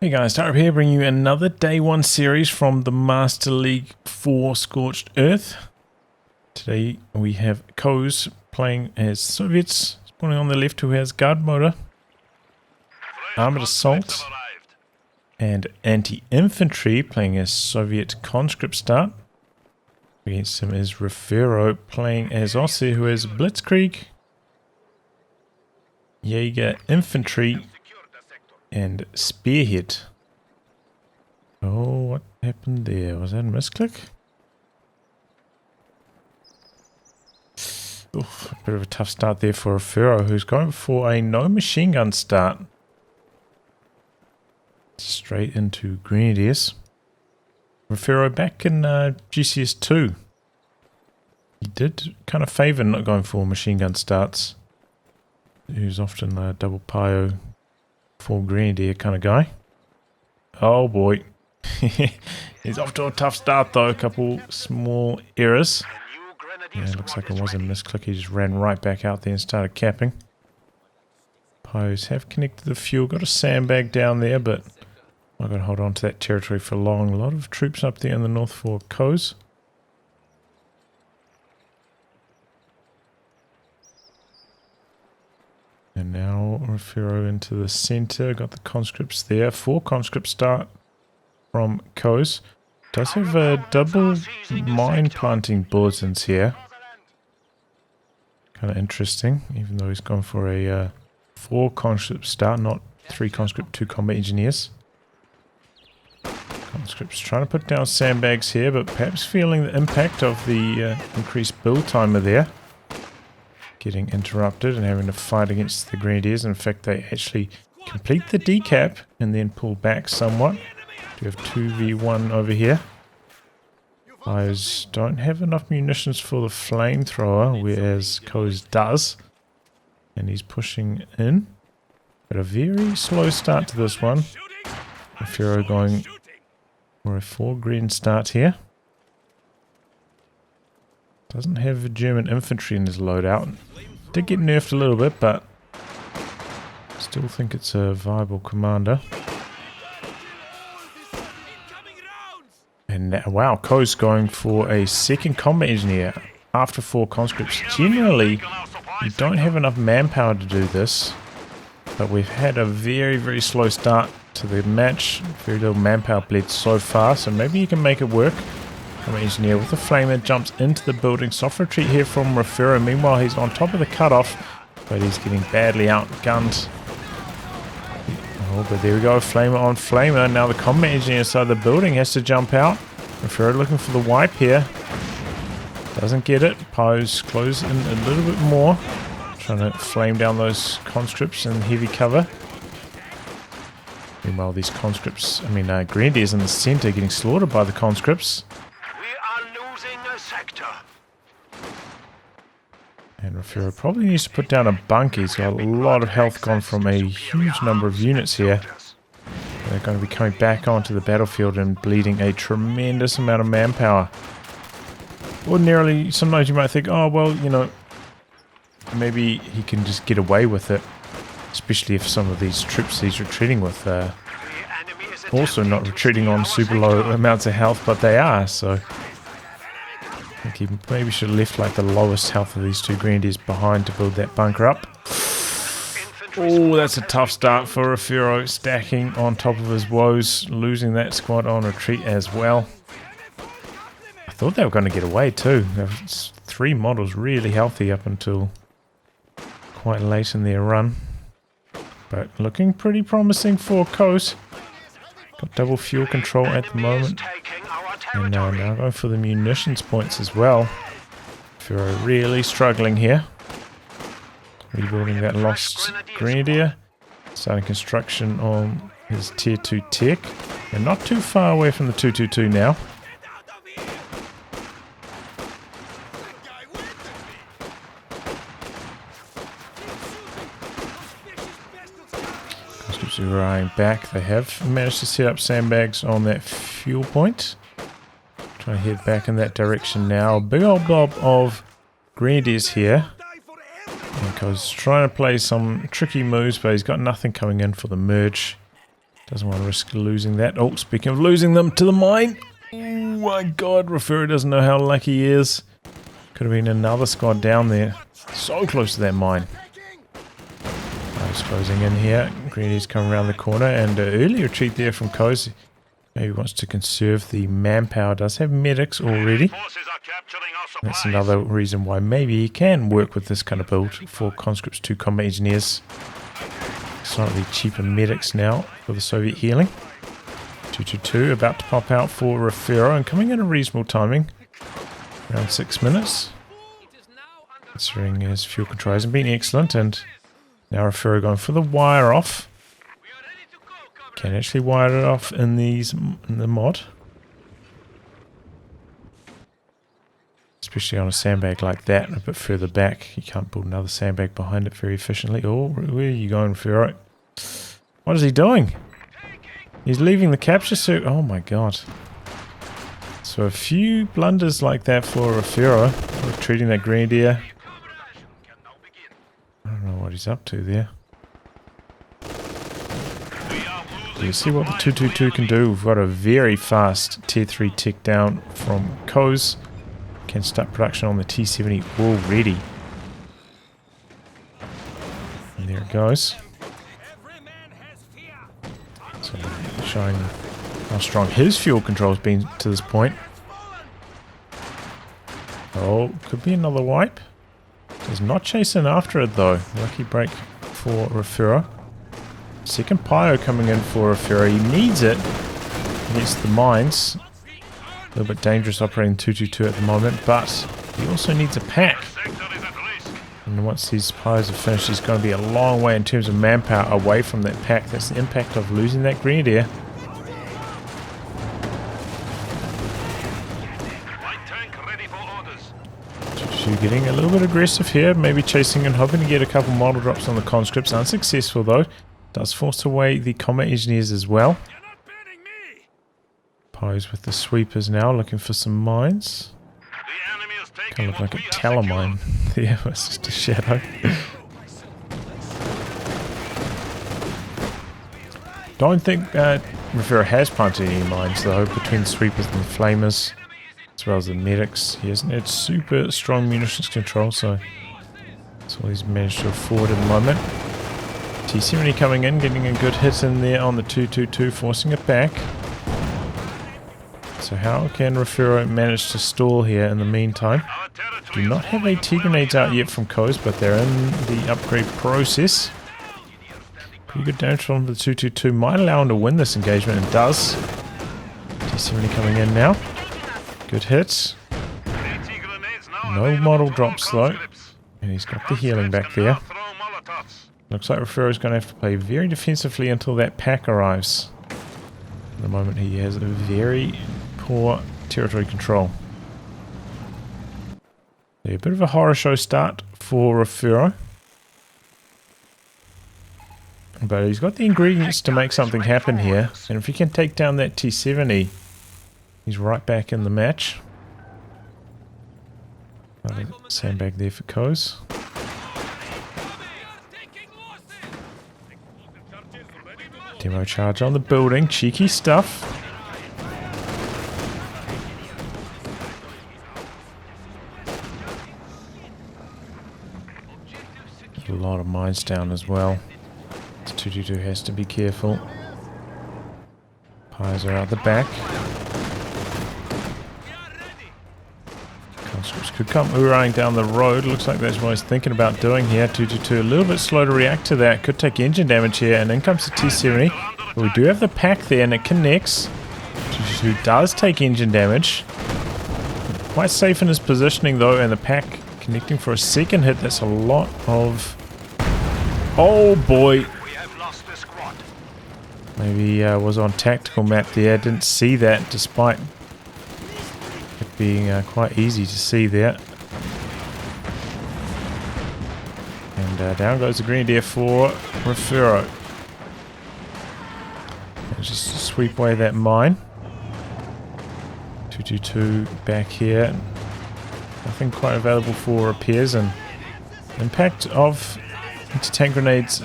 Hey guys, Tyler here bringing you another Day 1 series from the Master League 4 Scorched Earth. Today we have KOES playing as Soviets, spawning on the left who has Guard Motor, Armored Assault, and Anti-Infantry playing as Soviet Conscript Start. Against him is Refero playing as Ossi who has Blitzkrieg, Jaeger Infantry, and Spearhead. Oh, what happened there? Was that a misclick? Oof, a bit of a tough start there for Refero, who's going for a no machine gun start. Straight into Grenadiers. Refero back in GCS2. He did kind of favour not going for machine gun starts. Who's often a double Pio full Grenadier kind of guy. Oh boy. He's off to a tough start though. A couple small errors. Yeah, looks like it was a misclick. He just ran right back out there and started capping. Pios have connected the fuel. Got a sandbag down there, but I'm not going to hold on to that territory for long. A lot of troops up there in the north for KOES. And now Refero into the center. Got the conscripts there. 4 conscripts start from KOES. Does have a double mine planting bulletins here. Kind of interesting, even though he's gone for a 4 conscript start, not 3 conscript, 2 combat engineers. Conscripts trying to put down sandbags here, but perhaps feeling the impact of the increased build timer there. Getting interrupted and having to fight against the Grenadiers. In fact, they actually complete the decap and then pull back somewhat. We have 2v1 over here. Pios don't have enough munitions for the flamethrower, whereas KOES does. And he's pushing in. But a very slow start to this one. Refero going for a 4 green start here. Doesn't have German infantry in his loadout. Did get nerfed a little bit, but still think it's a viable commander. And now, wow, KOES going for a 2nd combat engineer after 4 conscripts. Generally, you don't have enough manpower to do this, but we've had a very, very slow start to the match. Very little manpower bled so far, so maybe you can make it work. Combat engineer with a flamer jumps into the building. Soft retreat here from Refero. Meanwhile, he's on top of the cutoff, but he's getting badly outgunned. Oh, but there we go, flamer on flamer. Now the combat engineer side of the building has to jump out. Refero looking for the wipe here. Doesn't get it. Pios close in a little bit more. Trying to flame down those conscripts in heavy cover. Meanwhile, these conscripts, Grenadiers in the center getting slaughtered by the conscripts. And Refero probably needs to put down a bunker. He's got a lot of health gone from a huge number of units here. They're going to be coming back onto the battlefield and bleeding a tremendous amount of manpower. Ordinarily, sometimes you might think, oh, well, you know, maybe he can just get away with it. Especially if some of these troops he's retreating with are also not retreating on super low amounts of health, but they are, so I think he maybe should have left like the lowest health of these 2 Grenadiers behind to build that bunker up. Oh, that's a tough start for Refero, stacking on top of his woes, losing that squad on retreat as well. I thought they were going to get away too. There was 3 models really healthy up until quite late in their run. But looking pretty promising for KOES. Got double fuel control at the moment. And now going for the munitions points as well. Refero really struggling here. Rebuilding that lost Grenadier. Starting construction on his tier 2 tech. And not too far away from the 222 now. Riding back. They have managed to set up sandbags on that fuel point. Trying to head back in that direction now. Big old blob of Grenadiers here. Because trying to play some tricky moves, but he's got nothing coming in for the merge. Doesn't want to risk losing that. Oh, speaking of losing them to the mine. Oh my god, Refero doesn't know how lucky he is. Could have been another squad down there. So close to that mine. He's closing in here. Greeny's coming around the corner, and early retreat there from KOES. Maybe wants to conserve the manpower. Does have medics already. That's another reason why maybe he can work with this kind of build for Conscripts 2 combat engineers. Slightly cheaper medics now for the Soviet healing. 222 about to pop out for Refero, and coming in a reasonable timing. Around 6 minutes. Considering his fuel control hasn't been excellent, and now Refero going for the wire off. Can actually wire it off in the mod. Especially on a sandbag like that, a bit further back. You can't build another sandbag behind it very efficiently. Oh, where are you going, Refero? What is he doing? He's leaving the capture circle. Oh my god. So a few blunders like that for Refero. Retreating that grenadier. I don't know what he's up to there. You see what the 222 can do. We've got a very fast tier 3 tick down from KOES. Can start production on the T70 already. And there it goes. So showing how strong his fuel control has been to this point. Oh, could be another wipe. Does not chase in after it though. Lucky break for Refero. Second Pyro coming in for Refero. He needs it against the mines. A little bit dangerous operating 222 at the moment, but he also needs a pack. And once these Pyros are finished, he's going to be a long way in terms of manpower away from that pack. That's the impact of losing that Grenadier. Getting a little bit aggressive here, maybe chasing and hoping to get a couple model drops on the conscripts. Unsuccessful though. Does force away the combat engineers as well. Pose with the sweepers now, looking for some mines. Kind of look like a Talamine. There was just a shadow. Don't think Refero has planted any mines though, between the sweepers and the flamers. As well as the medics. He hasn't had super strong munitions control, so that's all he's managed to afford at the moment. T70 coming in, getting a good hit in there on the 222, forcing it back. So how can Refero manage to stall here in the meantime? Do not have AT grenades out yet from KOES, but they're in the upgrade process. Pretty good damage from the 222. Might allow him to win this engagement, and does. T70 coming in now. Good hits. No model drops though. And he's got the healing back there. Looks like Refero's going to have to play very defensively until that pack arrives. At the moment he has a very poor territory control. A bit of a horror show start for Refero. But he's got the ingredients to make something happen here. And if he can take down that T70, he's right back in the match. Sandbag there for KOES. Demo charge on the building. Cheeky stuff. A lot of mines down as well. 222 has to be careful. Pies are out the back. Conscripts could come oohing down the road. Looks like that's what he's thinking about doing here. 222 a little bit slow to react to that. Could take engine damage here. And then comes the T70. But we do have the pack there and it connects. 222 does take engine damage. Quite safe in his positioning though. And the pack connecting for a second hit. That's a lot of... Oh boy. Maybe was on tactical map there. Didn't see that despite it being quite easy to see there. And down goes the Grenadier for Refero. Just sweep away that mine. 222 back here. Nothing quite available for repairs, and impact of anti-tank grenades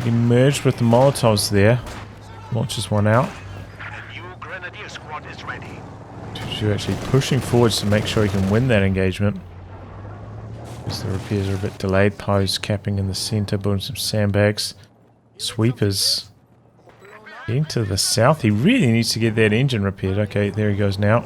emerged with the Molotovs there. Launches one out. You're actually pushing forwards to make sure he can win that engagement. Because the repairs are a bit delayed. Poe's capping in the center, building some sandbags. Sweepers getting to the south. He really needs to get that engine repaired. Okay, there he goes now.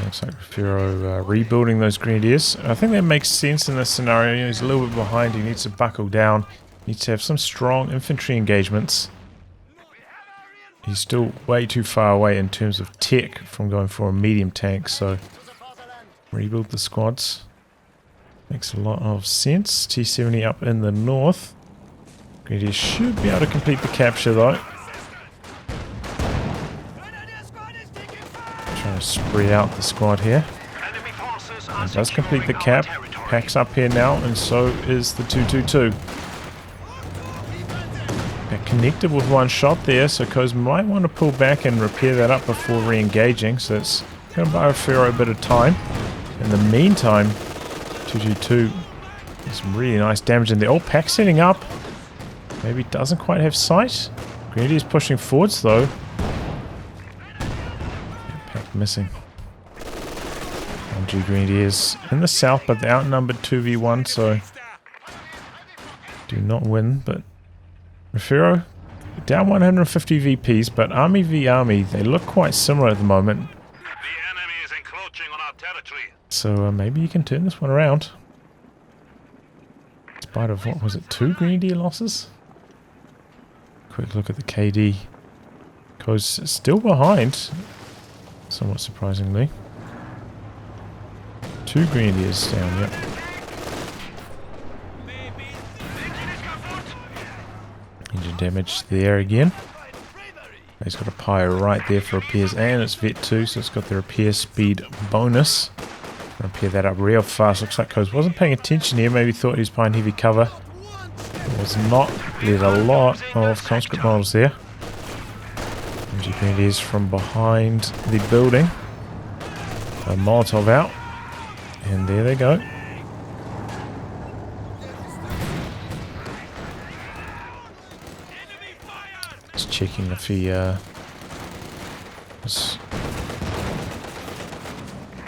Looks like Refero rebuilding those grenadiers. I think that makes sense in this scenario. He's a little bit behind. He needs to buckle down. He needs to have some strong infantry engagements. He's still way too far away in terms of tech from going for a medium tank. So rebuild the squads. Makes a lot of sense. T-70 up in the north. Grenadiers should be able to complete the capture though. Trying to spread out the squad here. And does complete the cap. Packs up here now, and so is the 222. They're connected with one shot there, so KOES might want to pull back and repair that up before re-engaging. So it's going to buy Refero a bit of time. In the meantime, 222 has some really nice damage in there. Oh, pack setting up. Maybe doesn't quite have sight. Grenadiers pushing forwards though. Missing. LG Grenadiers in the south, but they're outnumbered 2v1, so do not win. But Refero down 150 VPs, but army v army, they look quite similar at the moment. The enemy is encroaching on our territory. So maybe you can turn this one around. In spite of, what was it, 2 Grenadier losses? Quick look at the KD. KOES still behind. Somewhat surprisingly. 2 Grenadiers down, yep. Engine damage there again. He's got a pyre right there for repairs, and it's Vet 2, so it's got the repair speed bonus. Repair that up real fast. Looks like KOES wasn't paying attention here, maybe thought he was behind heavy cover. It was not. There's a lot of conscript models there. Grenadiers from behind the building. A Molotov out. And there they go. Just checking if he was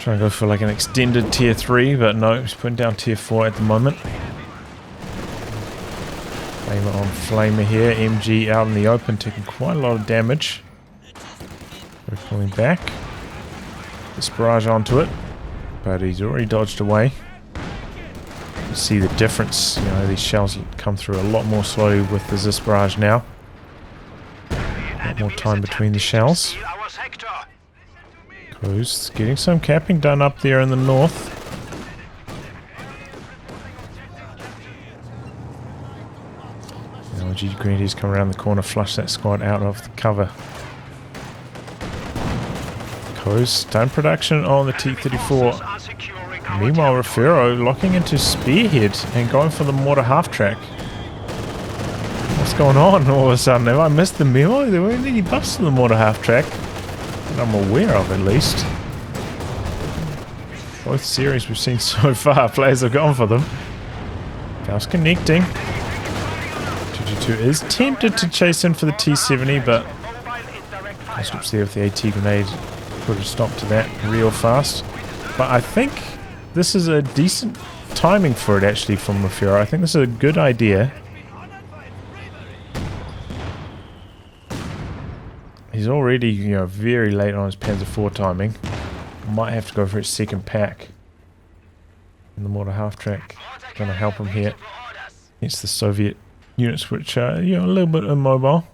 trying to go for like an extended tier 3, but no, he's putting down tier 4 at the moment. Flamer on Flamer here. MG out in the open, taking quite a lot of damage. We're pulling back. This barrage onto it, but he's already dodged away. You see the difference. You know, these shells come through a lot more slowly with the Zis barrage now. A lot more time between the shells. KOES getting some capping done up there in the north. LG Grenadiers come around the corner, flush that squad out of the cover. KOES done production on the T-34. Meanwhile, Refero locking into Spearhead and going for the mortar half-track. What's going on all of a sudden? Have I missed the memo? There weren't any buffs to the mortar half-track that I'm aware of, at least. Both series we've seen so far, players have gone for them. Valve's connecting. 222 is tempted to chase in for the T-70, but conscripts there with the AT grenade. Put a stop to that real fast. But I think this is a decent timing for it actually from Refero. I think this is a good idea. He's already, you know, very late on his Panzer IV timing. Might have to go for his second pack. And the mortar half-track going to help him here against the Soviet units, which are, you know, a little bit immobile.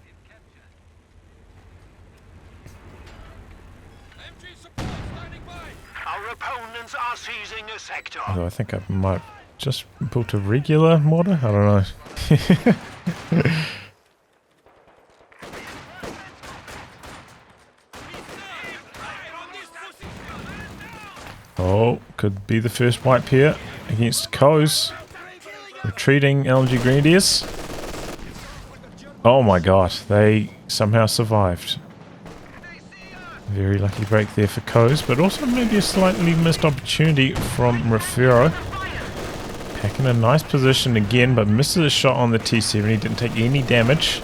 Although I think I might just built a regular mortar. I don't know. Oh, could be the first wipe here against KOES. Retreating LG Grenadiers. Oh my god, they somehow survived. Very lucky break there for KOES, but also maybe a slightly missed opportunity from Refero. Pack in a nice position again, but misses a shot on the T-70. Didn't take any damage.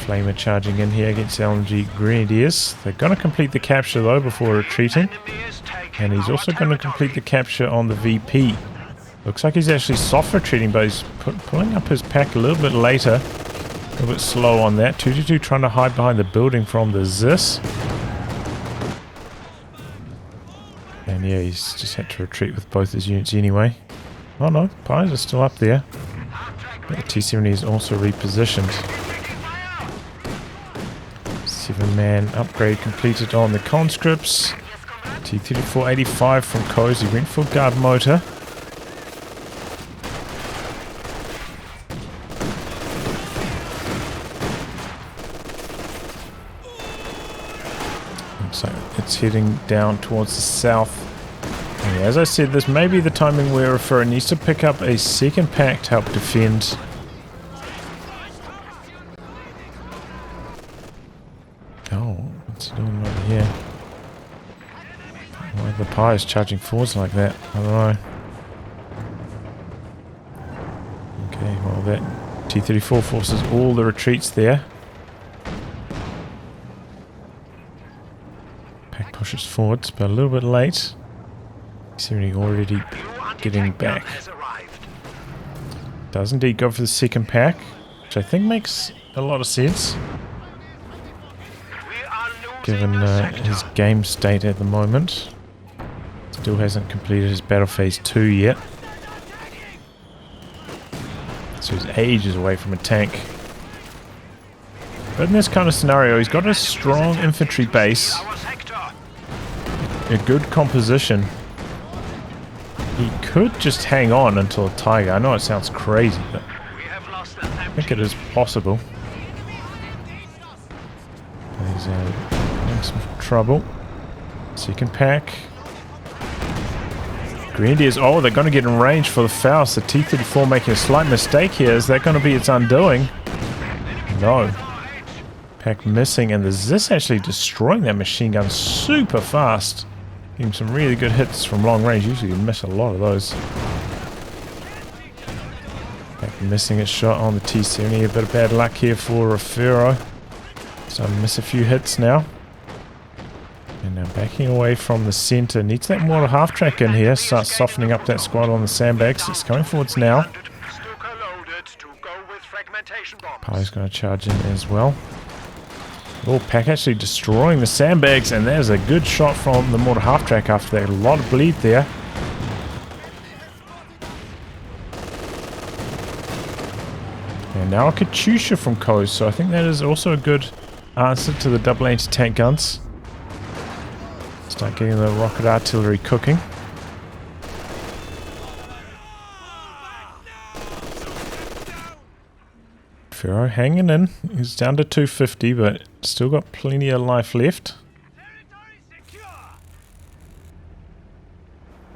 Flamer charging in here against LMG Grenadiers. They're going to complete the capture though before retreating. And he's also going to complete the capture on the VP. Looks like he's actually soft retreating, but he's pulling up his pack a little bit later. A little bit slow on that. 222 trying to hide behind the building from the ZIS. And yeah, he's just had to retreat with both his units anyway. Oh no, Pies are still up there. But the T-70 is also repositioned. 7-man upgrade completed on the conscripts. T-34-85 from KOES. He went full guard motor. Looks like it's heading down towards the south. And yeah, as I said, this may be the timing where Refero needs to pick up a second pack to help defend. Oh, what's he doing over here? Why are the Pies charging forwards like that? I don't know. Okay, well that T-34 forces all the retreats there. Pack pushes forwards, but a little bit late. T-70 already getting back. Does indeed go for the second pack, which I think makes a lot of sense. Given his game state at the moment. Still hasn't completed his battle phase 2 yet. So he's ages away from a tank. But in this kind of scenario, he's got a strong infantry base. A good composition. He could just hang on until a Tiger. I know it sounds crazy, but I think it is possible. He's in some trouble. Second pack. Grenadiers, oh, they're going to get in range for the Faust. The T-34 making a slight mistake here. Is that going to be its undoing? No. Pack missing, and the ZIS actually destroying that machine gun super fast. Getting some really good hits from long range. Usually you miss a lot of those. Pack missing a shot on the T-70. A bit of bad luck here for Refero. So miss a few hits now. And now backing away from the center. Needs that mortar half-track in here. Start softening up that squad on the sandbags. It's coming forwards now. Pie's going to charge in as well. Oh, Pack actually destroying the sandbags. And there's a good shot from the mortar half-track after that. A lot of bleed there. And now a Katyusha from KOES. So I think that is also a good answer to the double anti-tank guns. Start getting the rocket artillery cooking. Refero hanging in. He's down to 250, but still got plenty of life left.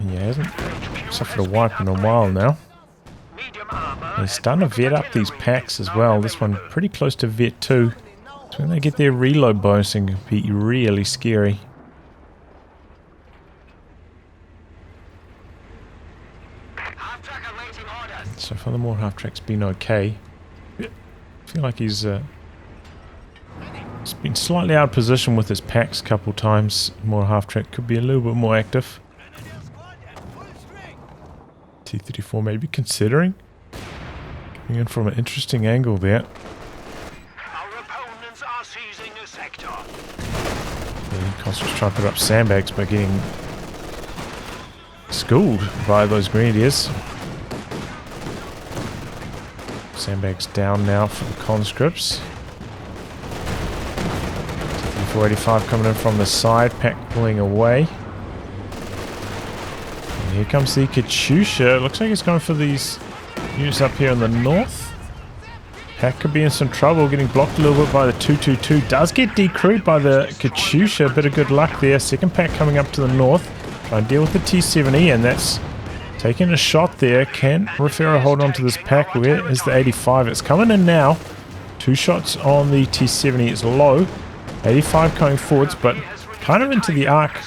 And yeah, hasn't suffered a wipe in a while now. He's starting to vet up these packs as well. This one pretty close to vet 2. So when they get their reload bonusing, it can be really scary. So far the more half-track's been okay. I feel like he's been slightly out of position with his packs a couple times. More half-track could be a little bit more active. T-34 maybe considering coming in from an interesting angle there. Our opponents are seizing a sector. Conscripts trying to put up sandbags by getting schooled by those Grenadiers. Sandbags down now for the conscripts. 485 coming in from the side, Pack pulling away. And here comes the Katyusha. It looks like he's going for these units up here in the north. Pack could be in some trouble, getting blocked a little bit by the 222. Does get decrewed by the Katyusha. A bit of good luck there. Second pack coming up to the north. Trying to deal with the T-70, and that's taking a shot there. Can Refero hold on to this pack? Where is the 85? It's coming in now. 2 shots on the T-70. It's low. 85 coming forwards, but kind of into the arc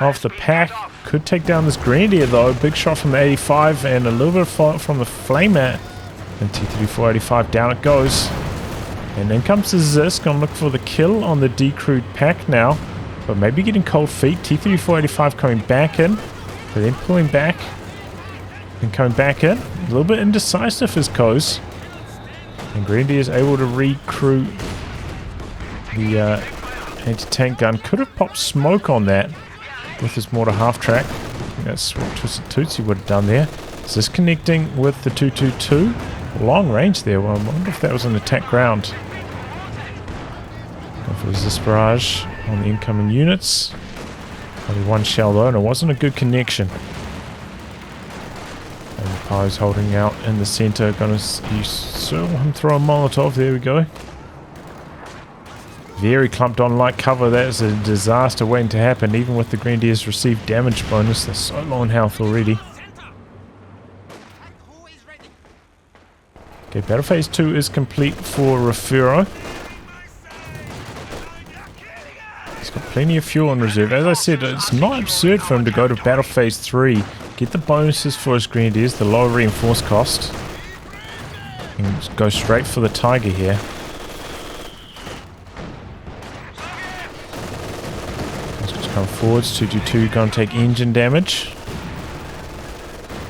of the pack. Could take down this Grenadier though. Big shot from the 85 and a little bit of fire from the Flamer. And T-3485 down it goes. And then comes the Zisk. Gonna look for the kill on the decrewed pack now. But maybe getting cold feet. T-3485 coming back in. But then pulling back. And coming back in. A little bit indecisive as KOES. And Grenadier is able to recruit the anti-tank gun. Could have popped smoke on that with his mortar half-track. I think that's what Twisted Tootsie would have done there. Is this connecting with the 222? Long range there. Well, I wonder if that was an attack ground. If it was this barrage on the incoming units. Only one shell though, and it wasn't a good connection. And Pyro's holding out in the center. Gonna saw him throw a Molotov. There we go. Very clumped on light cover. That is a disaster waiting to happen. Even with the Grenadiers received damage bonus, they're so low in health already. Okay, battle phase 2 is complete for Refero. He's got plenty of fuel in reserve. As I said, it's not absurd for him to go to battle phase 3, get the bonuses for his Grenadiers, the lower reinforce cost, and go straight for the Tiger here. Come forwards, 222 gonna take engine damage.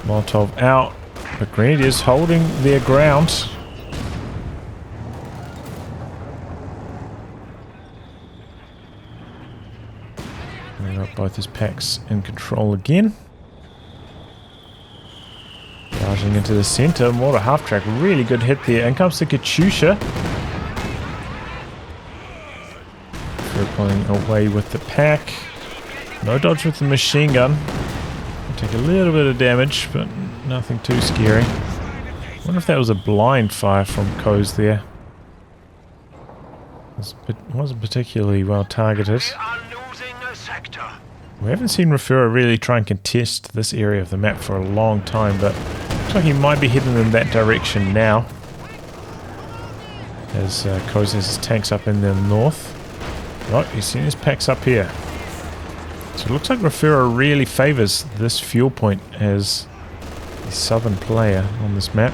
Molotov out, but Grenadiers holding their ground. And got both his packs in control again. Charging into the center, mortar half track, really good hit there. In comes the Katyusha. They're pulling away with the pack. No dodge with the machine gun. Take a little bit of damage, but nothing too scary. I wonder if that was a blind fire from KOES there. It wasn't particularly well targeted. We haven't seen Refero really try and contest this area of the map for a long time, but looks like he might be heading in that direction now. As KOES has his tanks up in the north. Right, he's seen his packs up here. So it looks like Refero really favours this fuel point as the southern player on this map.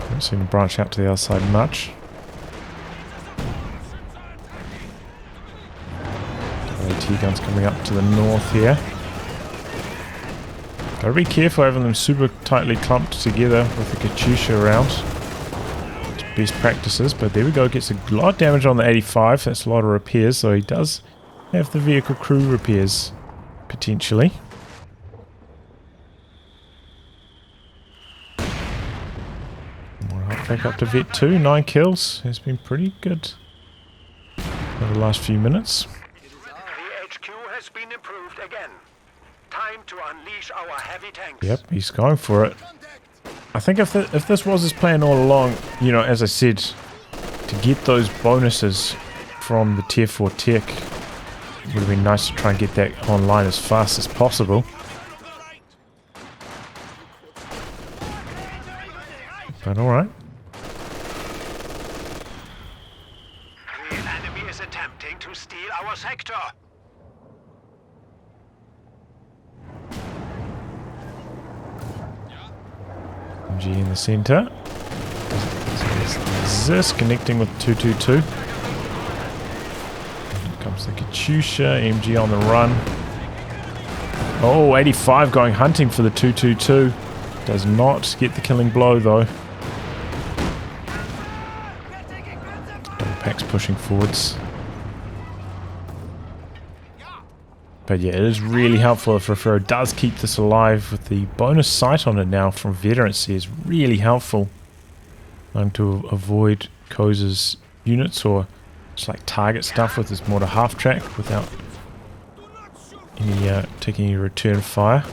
Don't seem to branch out to the other side much. AT guns coming up to the north here. Gotta be careful having them super tightly clumped together with the Katyusha around. Best practices, but there we go. Gets a lot of damage on the 85. That's a lot of repairs, so he does have the vehicle crew repairs potentially. Alright, back up to Vet 2. 9 kills. Has been pretty good over the last few minutes. The HQ has been improved again. Time to unleash our heavy tanks. Yep, he's going for it. I think if this was his plan all along, you know, as I said, to get those bonuses from the tier 4 tech, it would have been nice to try and get that online as fast as possible. But alright. The enemy is attempting to steal our sector. MG in the center. This connecting with 222. Here comes the Katyusha. MG on the run. Oh, 85 going hunting for the 222. Does not get the killing blow though. Double packs pushing forwards. But yeah, it is really helpful if Refero does keep this alive with the bonus sight on it now from Veterancy is really helpful. To avoid KOES' units or just like target stuff with his mortar half track without any taking any return fire.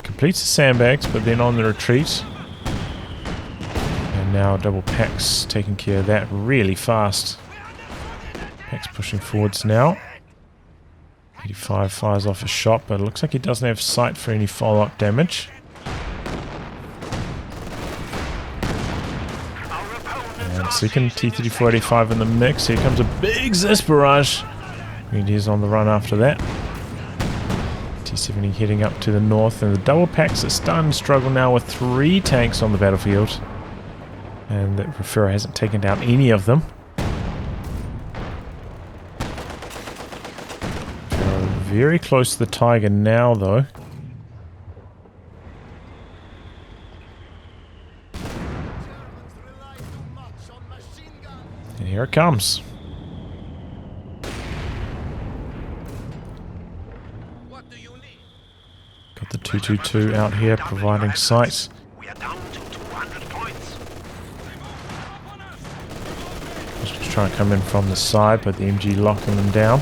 Completes the sandbags, but then on the retreat. And now double packs taking care of that really fast. Packs pushing forwards now. 85 fires off a shot, but it looks like he doesn't have sight for any follow-up damage. And second T-3485 in the mix. Here comes a big Zis barrage. Grenadiers on the run after that. T-70 heading up to the north, and the double packs are starting to struggle now with 3 tanks on the battlefield. And that Refero hasn't taken down any of them. Refero very close to the Tiger now, though. And here it comes. Got the 222 out here providing sight. We are down to 200 points. Just trying to come in from the side, but the MG locking them down.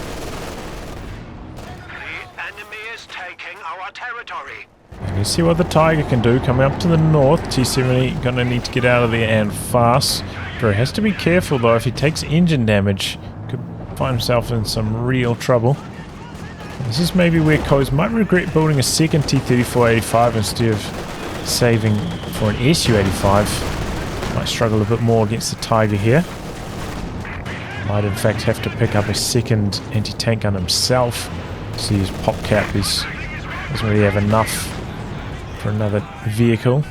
The enemy is taking our territory. And you see what the Tiger can do. Coming up to the north, T-70 gonna need to get out of there and fast. He has to be careful though. If he takes engine damage, could find himself in some real trouble. This is maybe where KOES might regret building a second T-34-85 instead of saving for an SU-85. Might struggle a bit more against the Tiger here. Might in fact have to pick up a second anti-tank gun himself. See his pop cap doesn't really have enough for another vehicle.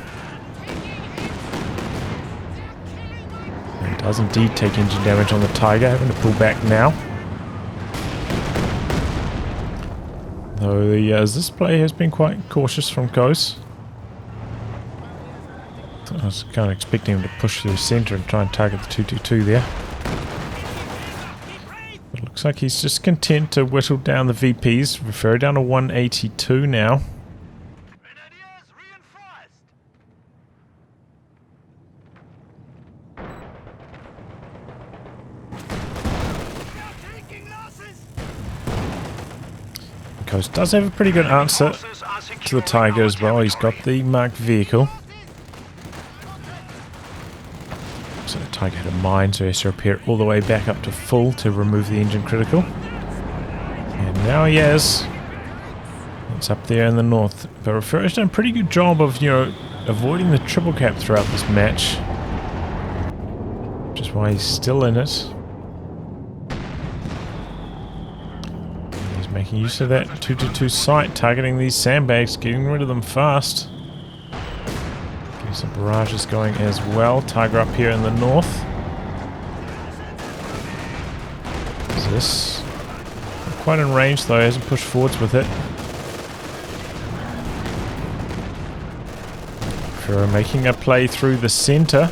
And he does indeed take engine damage on the Tiger, having to pull back now. Though this play has been quite cautious from KOES. I was kind of expecting him to push through the centre and try and target the 222 there. But it looks like he's just content to whittle down the VPs. Refero down to 182 now. KOES does have a pretty good answer to the Tiger as well. He's got the marked vehicle. So the Tiger had a mine, so he has to repair it all the way back up to full to remove the engine critical. And now he has. It's up there in the north. But Refero's done a pretty good job of, avoiding the triple cap throughout this match. Which is why he's still in it. Making use of that 222 sight, targeting these sandbags, getting rid of them fast. Getting some barrages going as well. Tiger up here in the north. Is this? Not quite in range though, hasn't pushed forwards with it. Refero making a play through the centre.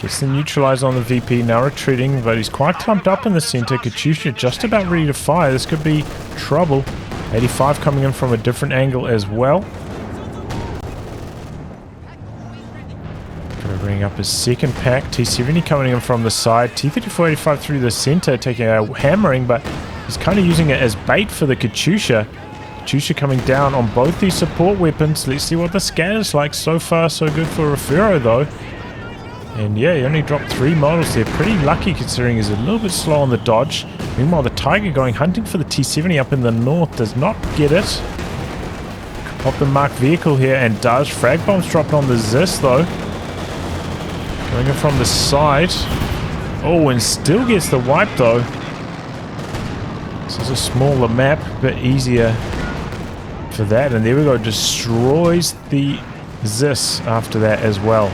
Gets the neutralizer on the VP, now retreating, but he's quite clumped up in the centre. KOES just about ready to fire. This could be trouble. 85 coming in from a different angle as well. Gonna bring up his second pack. T-70 coming in from the side. T-34-85 through the centre, taking a hammering, but he's kind of using it as bait for the KOES. KOES coming down on both these support weapons. Let's see what the scatter's like. So far, so good for Refero though. And yeah, he only dropped 3 models there. Pretty lucky considering he's a little bit slow on the dodge. Meanwhile, the Tiger going hunting for the T-70 up in the north does not get it. Pop the marked vehicle here and does. Frag bombs dropped on the Zis though. Going in from the side. Oh, and still gets the wipe though. This is a smaller map, a bit easier for that. And there we go, destroys the Zis after that as well.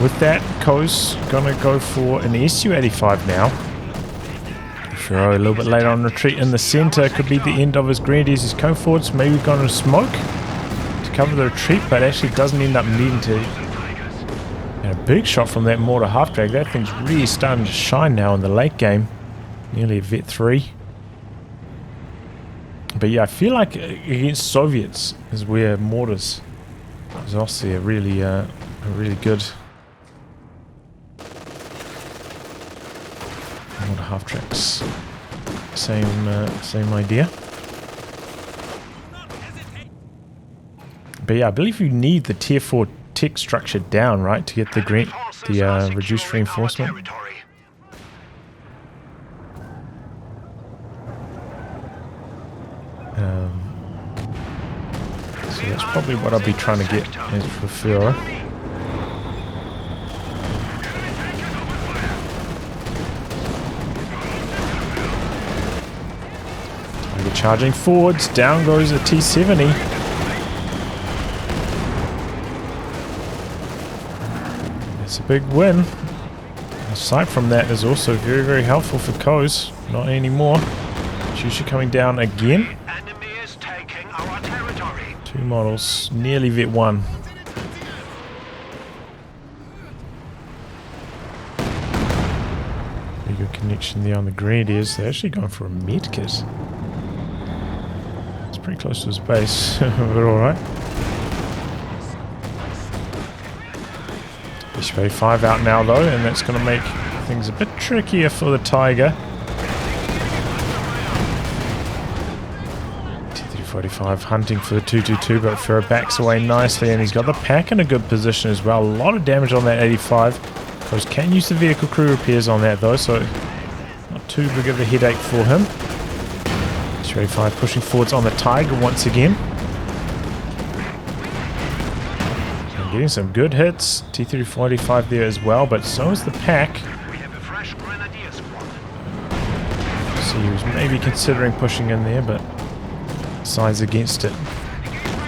With that, KOES gonna go for an SU-85 now. Refero a little bit later on retreat in the centre. Could be the end of his Grenadiers. He's coming forwards, maybe gonna smoke to cover the retreat, but actually doesn't end up needing to. And a big shot from that mortar half drag. That thing's really starting to shine now in the late game. Nearly a Vet 3. But yeah, I feel like against Soviets is where mortars is also really good. Mortar half tracks, same idea. But yeah, I believe you need the tier 4 tick structure down, right, to get the reduced reinforcement. So that's probably what I'll be trying to get as Refero. Charging forwards, down goes a T-70. That's a big win. Aside from that is also very, very helpful for KOES. Not anymore. Chusha coming down again. Enemy is taking our territory. 2 models, nearly vet 1. Very good connection there on the Grenadiers. They're actually going for a med kit. It's pretty close to his base, but alright. HV5 out now though, and that's going to make things a bit trickier for the Tiger. T345 hunting for the 222, but Refero backs away nicely, and he's got the pack in a good position as well. A lot of damage on that 85. KOES can use the vehicle crew repairs on that though, so not too big of a headache for him. HV5 pushing forwards on the Tiger once again. Getting some good hits. T345 there as well, but so is the pack. We have a fresh grenadier squad. So he was maybe considering pushing in there, but size against it.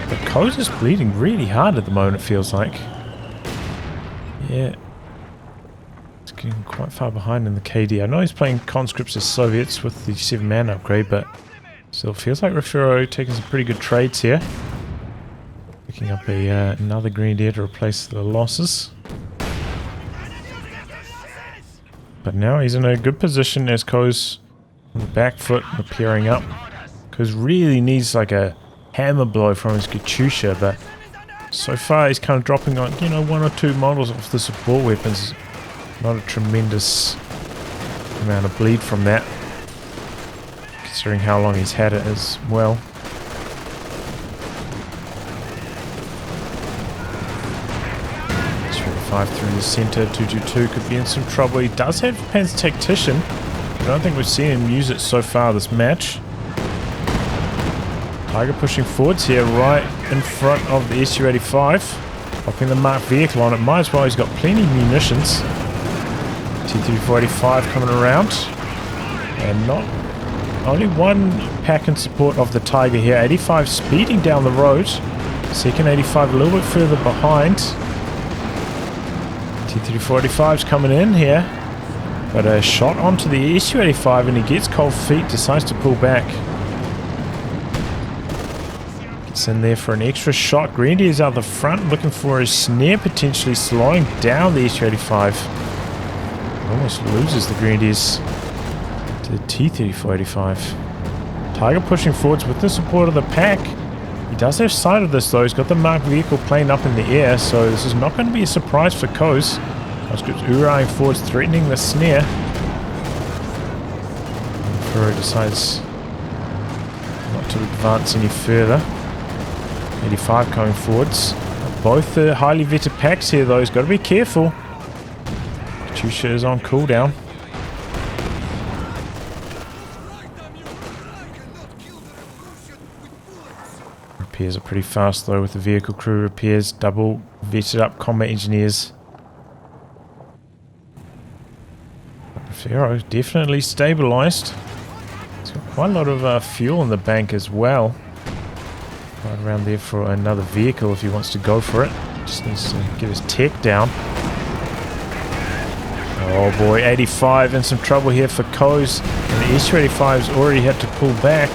But KOES is bleeding really hard at the moment, it feels like. Yeah. It's getting quite far behind in the KD. I know he's playing conscripts as Soviets with the 7-man upgrade, but still feels like Refero taking some pretty good trades here. Picking up another Grenadier to replace the losses. But now he's in a good position as KOES on the back foot repairing up. KOES really needs like a hammer blow from his Katyusha, but so far he's kind of dropping on, you know, 1 or 2 models off the support weapons. Not a tremendous amount of bleed from that, considering how long he's had it as well. Through the center, 222 could be in some trouble. He does have Panzer Tactician. I don't think we've seen him use it so far this match. Tiger pushing forwards here, right in front of the Su-85. Popping the marked vehicle on it. Might as well, he's got plenty of munitions. T-345 coming around. And not only one pack in support of the Tiger here. 85 speeding down the road. Second 85 a little bit further behind. T-345's coming in here, but a shot onto the Su-85 and he gets cold feet, decides to pull back. Gets in there for an extra shot. Grenadier's out the front looking for a snare, potentially slowing down the Su-85. Almost loses the Grenadiers to the T-3485. Tiger pushing forwards with the support of the pack. He does have sight of this though. He's got the marked vehicle plane up in the air, so this is not going to be a surprise for KOES. Conscripts Uraing forwards, threatening the snare. Refero decides not to advance any further. 85 coming forwards. Both the highly vetted packs here though. He's got to be careful. Katyusha is on cooldown. Repairs are pretty fast though with the vehicle crew repairs, double vetted up combat engineers. Refero definitely stabilized. He's got quite a lot of fuel in the bank as well. Right around there for another vehicle if he wants to go for it. Just needs to get his tech down. Oh boy, 85 in some trouble here for KOES. And the Su-85's already had to pull back.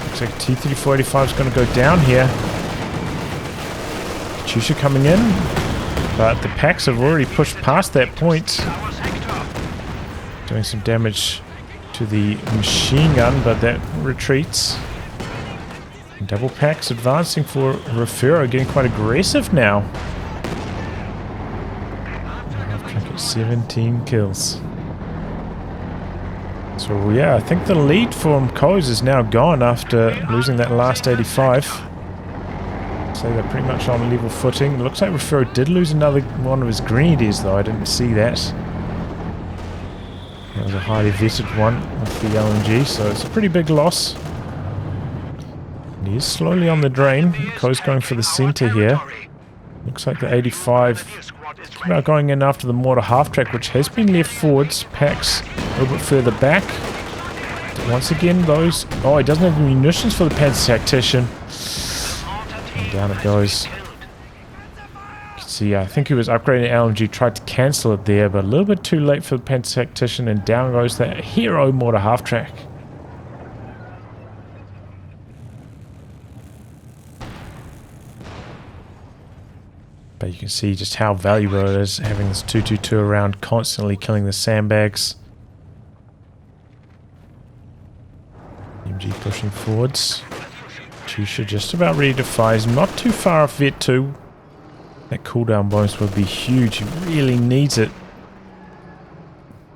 Looks like T-3485 is going to go down here. Katyusha coming in, but the packs have already pushed past that point. Doing some damage to the machine gun, but that retreats. And double packs advancing for Refero, getting quite aggressive now. Trinket 17 kills. So yeah, I think the lead from KOES is now gone after losing that last 85. So they're pretty much on level footing. Looks like Refero did lose another one of his Grenadiers though, I didn't see that. That was a highly vetted one with the LMG, so it's a pretty big loss. And he is slowly on the drain. KOES going for the center here. Looks like the 85 thinking about going in after the mortar half track, which has been left forwards. Packs a little bit further back. Once again, those... Oh, he doesn't have the munitions for the Panzer Tactician. And down it goes. You can see, I think he was upgrading LMG, tried to cancel it there, but a little bit too late for the Panzer Tactician, and down goes that hero mortar half-track. But you can see just how valuable it is having this 222 around, constantly killing the sandbags. MG pushing forwards. Chusha just about ready to fire. He's not too far off Vet 2. That cooldown bonus would be huge. He really needs it.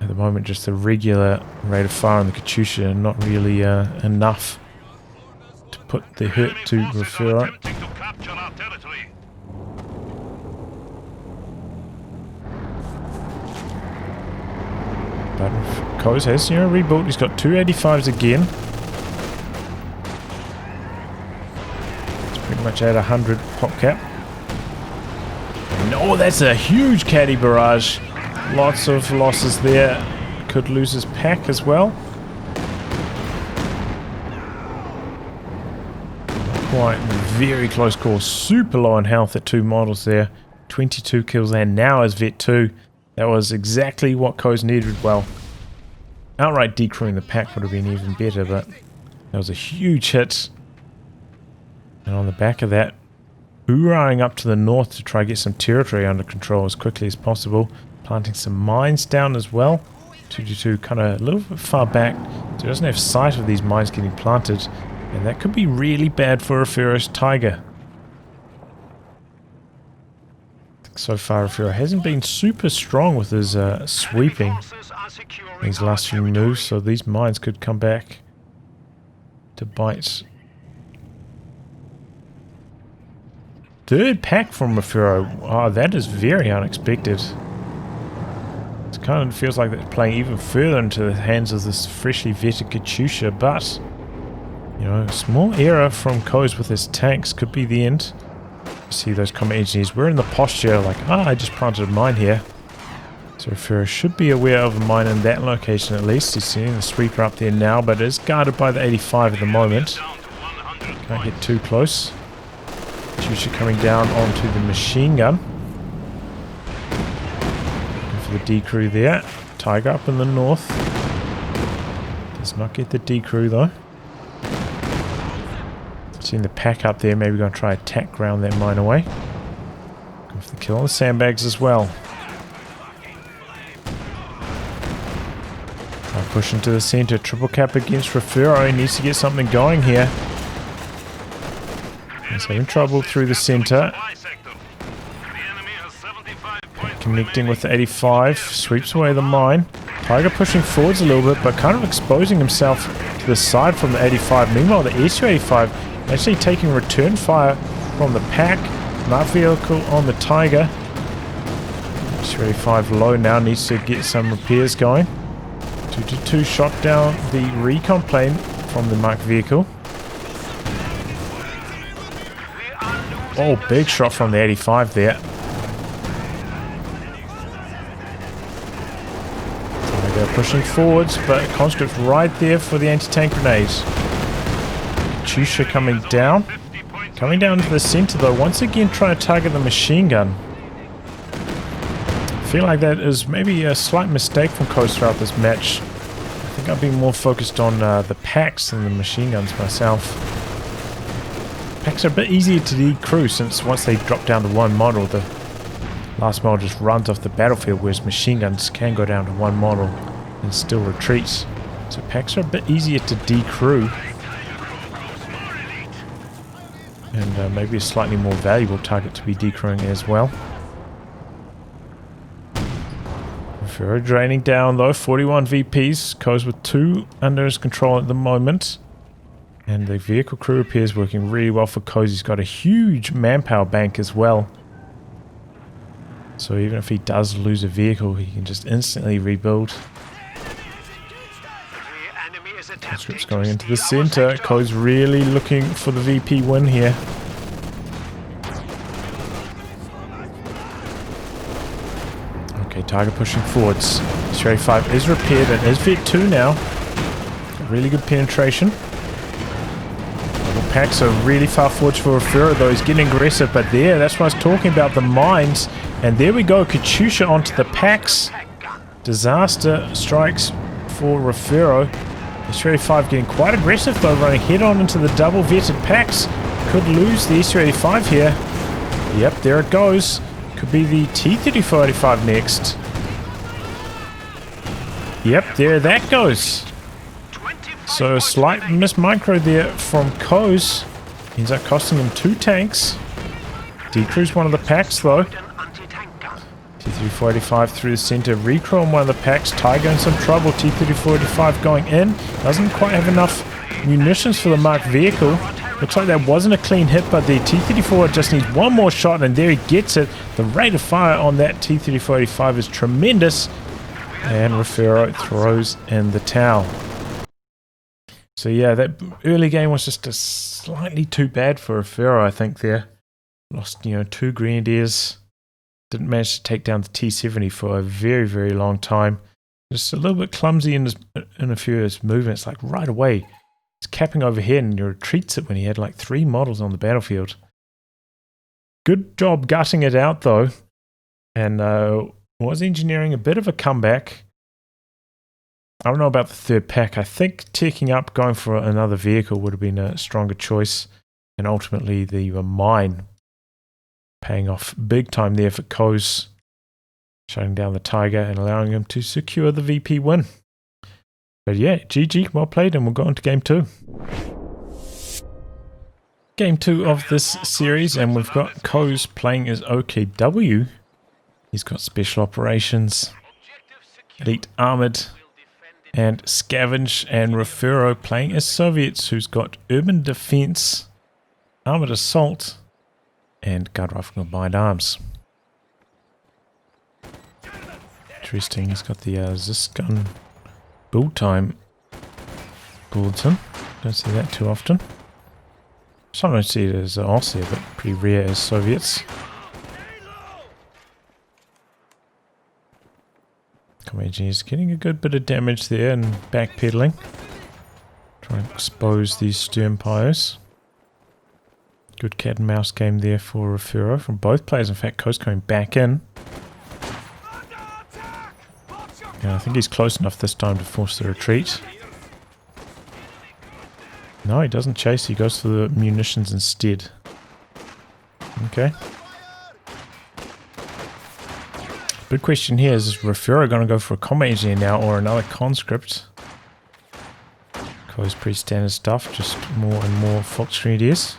At the moment, just the regular rate of fire on the Katyusha, not really enough to put the hit to Refero. But KOES has, rebuilt. He's got 285s again. It's pretty much at 100 pop cap. No, that's a huge caddy barrage. Lots of losses there. Could lose his pack as well. Quite very close call. Super low in health at 2 models there. 22 kills, and now as Vet 2. That was exactly what KOES needed. Well, outright decrewing the pack would have been even better, but that was a huge hit. And on the back of that, hoorahing up to the north to try to get some territory under control as quickly as possible. Planting some mines down as well. 222 kind of a little bit far back, so he doesn't have sight of these mines getting planted. And that could be really bad for Refero's Tiger. So far, Refero hasn't been super strong with his sweeping these last few moves, so these mines could come back to bite. Third pack from Refero. Oh, that is very unexpected. It kind of feels like they're playing even further into the hands of this freshly vetted Katyusha, but a small error from KOES with his tanks could be the end. See those combat engineers, we're in the posture like, I just planted a mine here. So Refero should be aware of a mine in that location at least. He's seeing the sweeper up there now, but is guarded by the 85 at the moment. Can't get too close. Chusha coming down onto the machine gun. Looking for the decrew there. Tiger up in the north. Does not get the decrew though. Seeing the pack up there, maybe going to try attack ground that mine away. Go for the kill on the sandbags as well. Try push into the center. Triple cap against Refero. He needs to get something going here. He's having trouble through the center. Connecting with the 85. Sweeps away the mine. Tiger pushing forwards a little bit, but kind of exposing himself to the side from the 85. Meanwhile, the SU-85 actually taking return fire from the pack. Mark vehicle on the Tiger. SU-85 low now, needs to get some repairs going. 222 shot down the recon plane from the marked vehicle. Oh, big shot from the 85 there. Tiger pushing forwards, but conscript right there for the anti-tank grenades. Chusha coming down. Coming down to the center though, once again trying to target the machine gun. I feel like that is maybe a slight mistake from KOES throughout this match. I think I've been more focused on the packs than the machine guns myself. Packs are a bit easier to decrew since once they drop down to one model, the last model just runs off the battlefield, whereas machine guns can go down to one model and still retreat. So packs are a bit easier to decrew. And maybe a slightly more valuable target to be decrewing as well. Refero draining down though, 41 VPs, KOES with 2 under his control at the moment. And the vehicle crew repairs working really well for KOES. He's got a huge manpower bank as well. So even if he does lose a vehicle, he can just instantly rebuild. Conscripts going into the center. KOES really looking for the VP win here. Okay, Tiger pushing forwards. SU-85 is repaired and is Vet 2 now. really good penetration. The packs are really far forward for Refero, though. He's getting aggressive, but there, that's what I was talking about, the mines. And there we go, Katyusha onto the packs. Disaster strikes for Refero. S-385 getting quite aggressive, though, running head-on into the double-vetted packs. Could lose the S-385 here. Yep, there it goes. Could be the T-3485 next. Yep, there that goes. So a slight miss micro there from KOES. Ends up costing him 2 tanks. Decrews one of the packs though. T-3485 through the center. Recrawl on one of the packs. Tiger in some trouble. T-3485 going in. Doesn't quite have enough munitions for the marked vehicle. Looks like that wasn't a clean hit, but the T-34 just needs one more shot, and there he gets it. The rate of fire on that T-3485 is tremendous. And Refero throws in the towel. So yeah, that early game was just slightly too bad for Refero, I think there. Lost, 2 Grenadiers. Didn't manage to take down the T-70 for a very, very long time. Just a little bit clumsy in a few of his movements, like right away. He's capping overhead and he retreats it when he had like 3 models on the battlefield. Good job gutting it out though. And was engineering a bit of a comeback. I don't know about the third pack. I think taking up, going for another vehicle would have been a stronger choice. And ultimately the mine paying off big time there for KOES. Shutting down the Tiger and allowing him to secure the VP win. But yeah, GG, well played, and we'll go on to game 2. Game 2 of this series, and we've got KOES playing as OKW. He's got Special Operations, Elite Armored, and Scavenge, and Refero playing as Soviets, who's got Urban Defense, Armored Assault, and Guard Rifle Combined Arms. Interesting, he's got the Zisgun build time bulletin. Don't see that too often. Sometimes see it as Aussie, but pretty rare as Soviets. Command engineers getting a good bit of damage there and backpedaling. Trying to expose these stern pyres. Good cat and mouse game there for Refero from both players. In fact, KOES coming back in. And I think he's close enough this time to force the retreat. No, he doesn't chase. He goes for the munitions instead. Okay. Big question here is Refero going to go for a combat engineer now or another conscript? KOES pretty standard stuff, just more and more Fox Grenadiers.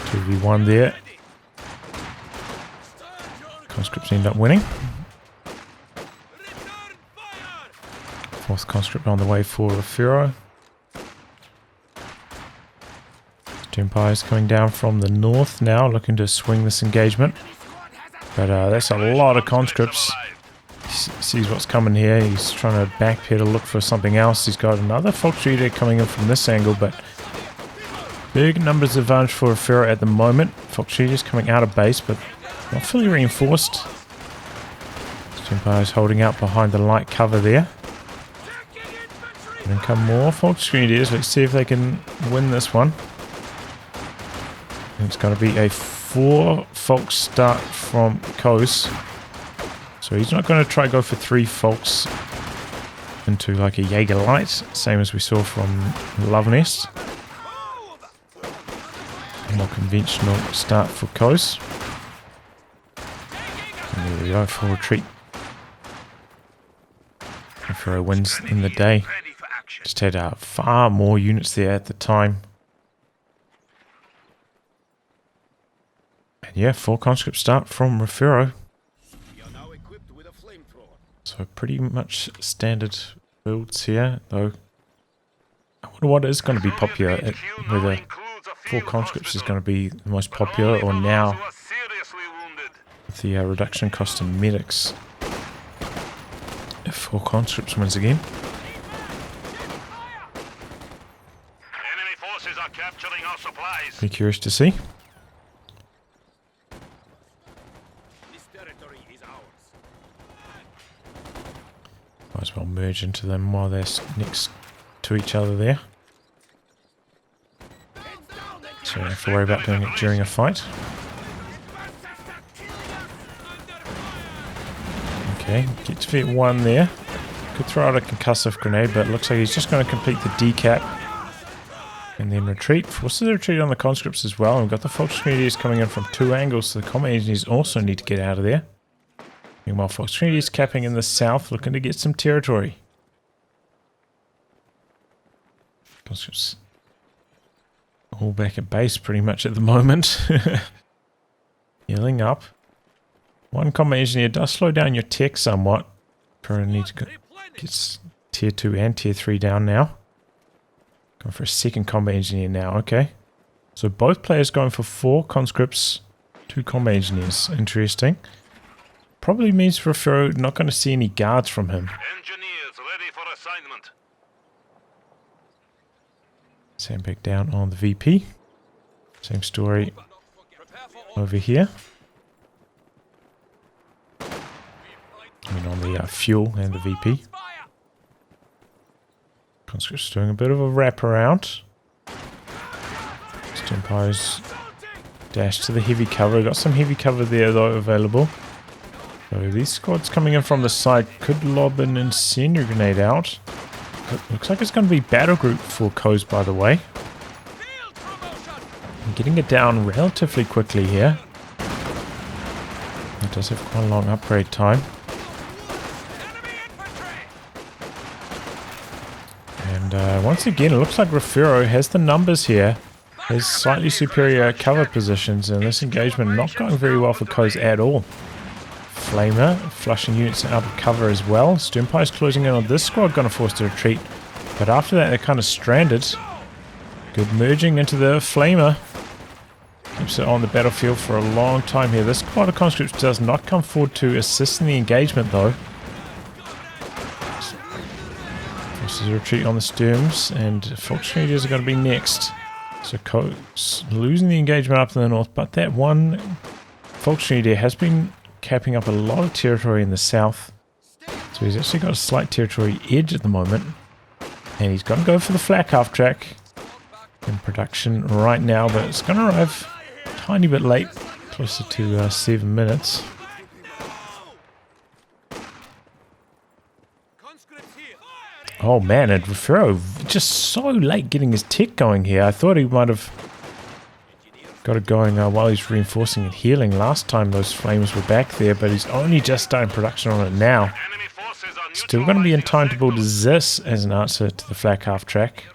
Two v1 there. Conscripts end up winning. 4th conscript on the way for Refero. Empires coming down from the north now, looking to swing this engagement. But that's a lot of conscripts. He sees what's coming here. He's trying to backpedal, look for something else. He's got another Fox Reader coming in from this angle, but big numbers advantage for Refero at the moment. Fox Reader's coming out of base, but not fully reinforced. Empires holding out behind the light cover there. And then come more Fox Grenadiers. Let's see if they can win this one. It's going to be a 4 Fox start from KOES. So he's not going to try to go for 3 Fox into like a Jaeger Light, same as we saw from Love Nest. A more conventional start for KOES. And there we go, full retreat. Refero wins in the day. Just had far more units there at the time. And yeah, 4 conscript start from Refero. So pretty much standard builds here, though. I wonder what is going to be popular, whether 4 conscripts is going to be the most popular, or now with the reduction cost in medics. If 4 conscripts wins again. Enemy forces are capturing our supplies. Be curious to see. as well merge into them while they're next to each other there. So you don't have to worry about doing it during a fight. Okay, get to fit one there. Could throw out a concussive grenade, but it looks like he's just going to complete the decap and then retreat. Forces a retreat on the conscripts as well. And we've got the Fox Grenadiers coming in from two angles, so the combat engineers also need to get out of there. Meanwhile, Fox Grenadiers capping in the south, looking to get some territory. Conscripts all back at base pretty much at the moment. Healing up. One combat engineer does slow down your tech somewhat. Probably need to get tier 2 and tier 3 down now. Going for a second combat engineer now, okay. So both players going for 4 conscripts, 2 combat engineers. Interesting. Probably means Refero not going to see any guards from him. Engineers ready for assignment. Sandbag down on the VP. Same story over here. I mean on the fuel and the VP. Conscript's doing a bit of a wraparound. Empire's dash to the heavy cover. Got some heavy cover there though available. So these squads coming in from the side could lob an incendiary grenade out. It looks like it's going to be battle group for KOES, by the way. I'm getting it down relatively quickly here. It does have quite a long upgrade time. And once again, it looks like Refero has the numbers here. Has slightly superior cover positions, and this engagement not going very well for KOES at all. Flamer flushing units out of cover as well. Sturmpire's closing in on this squad, going to force to retreat. But after that, they're kind of stranded. Good merging into the Flamer. Keeps it on the battlefield for a long time here. This squad of conscripts does not come forward to assist in the engagement though. Forces a retreat on the Sturms, and Fox Grenadiers are going to be next. So KOES losing the engagement up in the north, but that one Fox Grenadier has been capping up a lot of territory in the south. So he's actually got a slight territory edge at the moment. And he's going to go for the flak half track in production right now, but it's going to arrive a tiny bit late, closer to 7 minutes. Oh man, and Refero just so late getting his tech going here. I thought he might have got it going while he's reinforcing and healing last time those flames were back there, but he's only just starting production on it now. Still going to be in time to build this as an answer to the flak half track.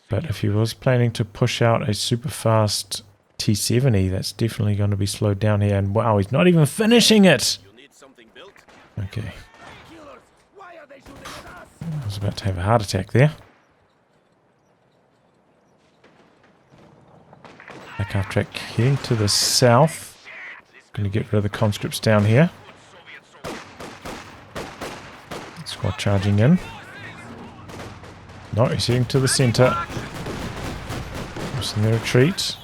But if he was planning to push out a super fast T70, that's definitely going to be slowed down here. And wow, he's not even finishing it! Okay. I was about to have a heart attack there. Flak half track heading to the south. Going to get rid of the conscripts down here. Squad charging in. No, he's heading to the centre. Forcing the retreat.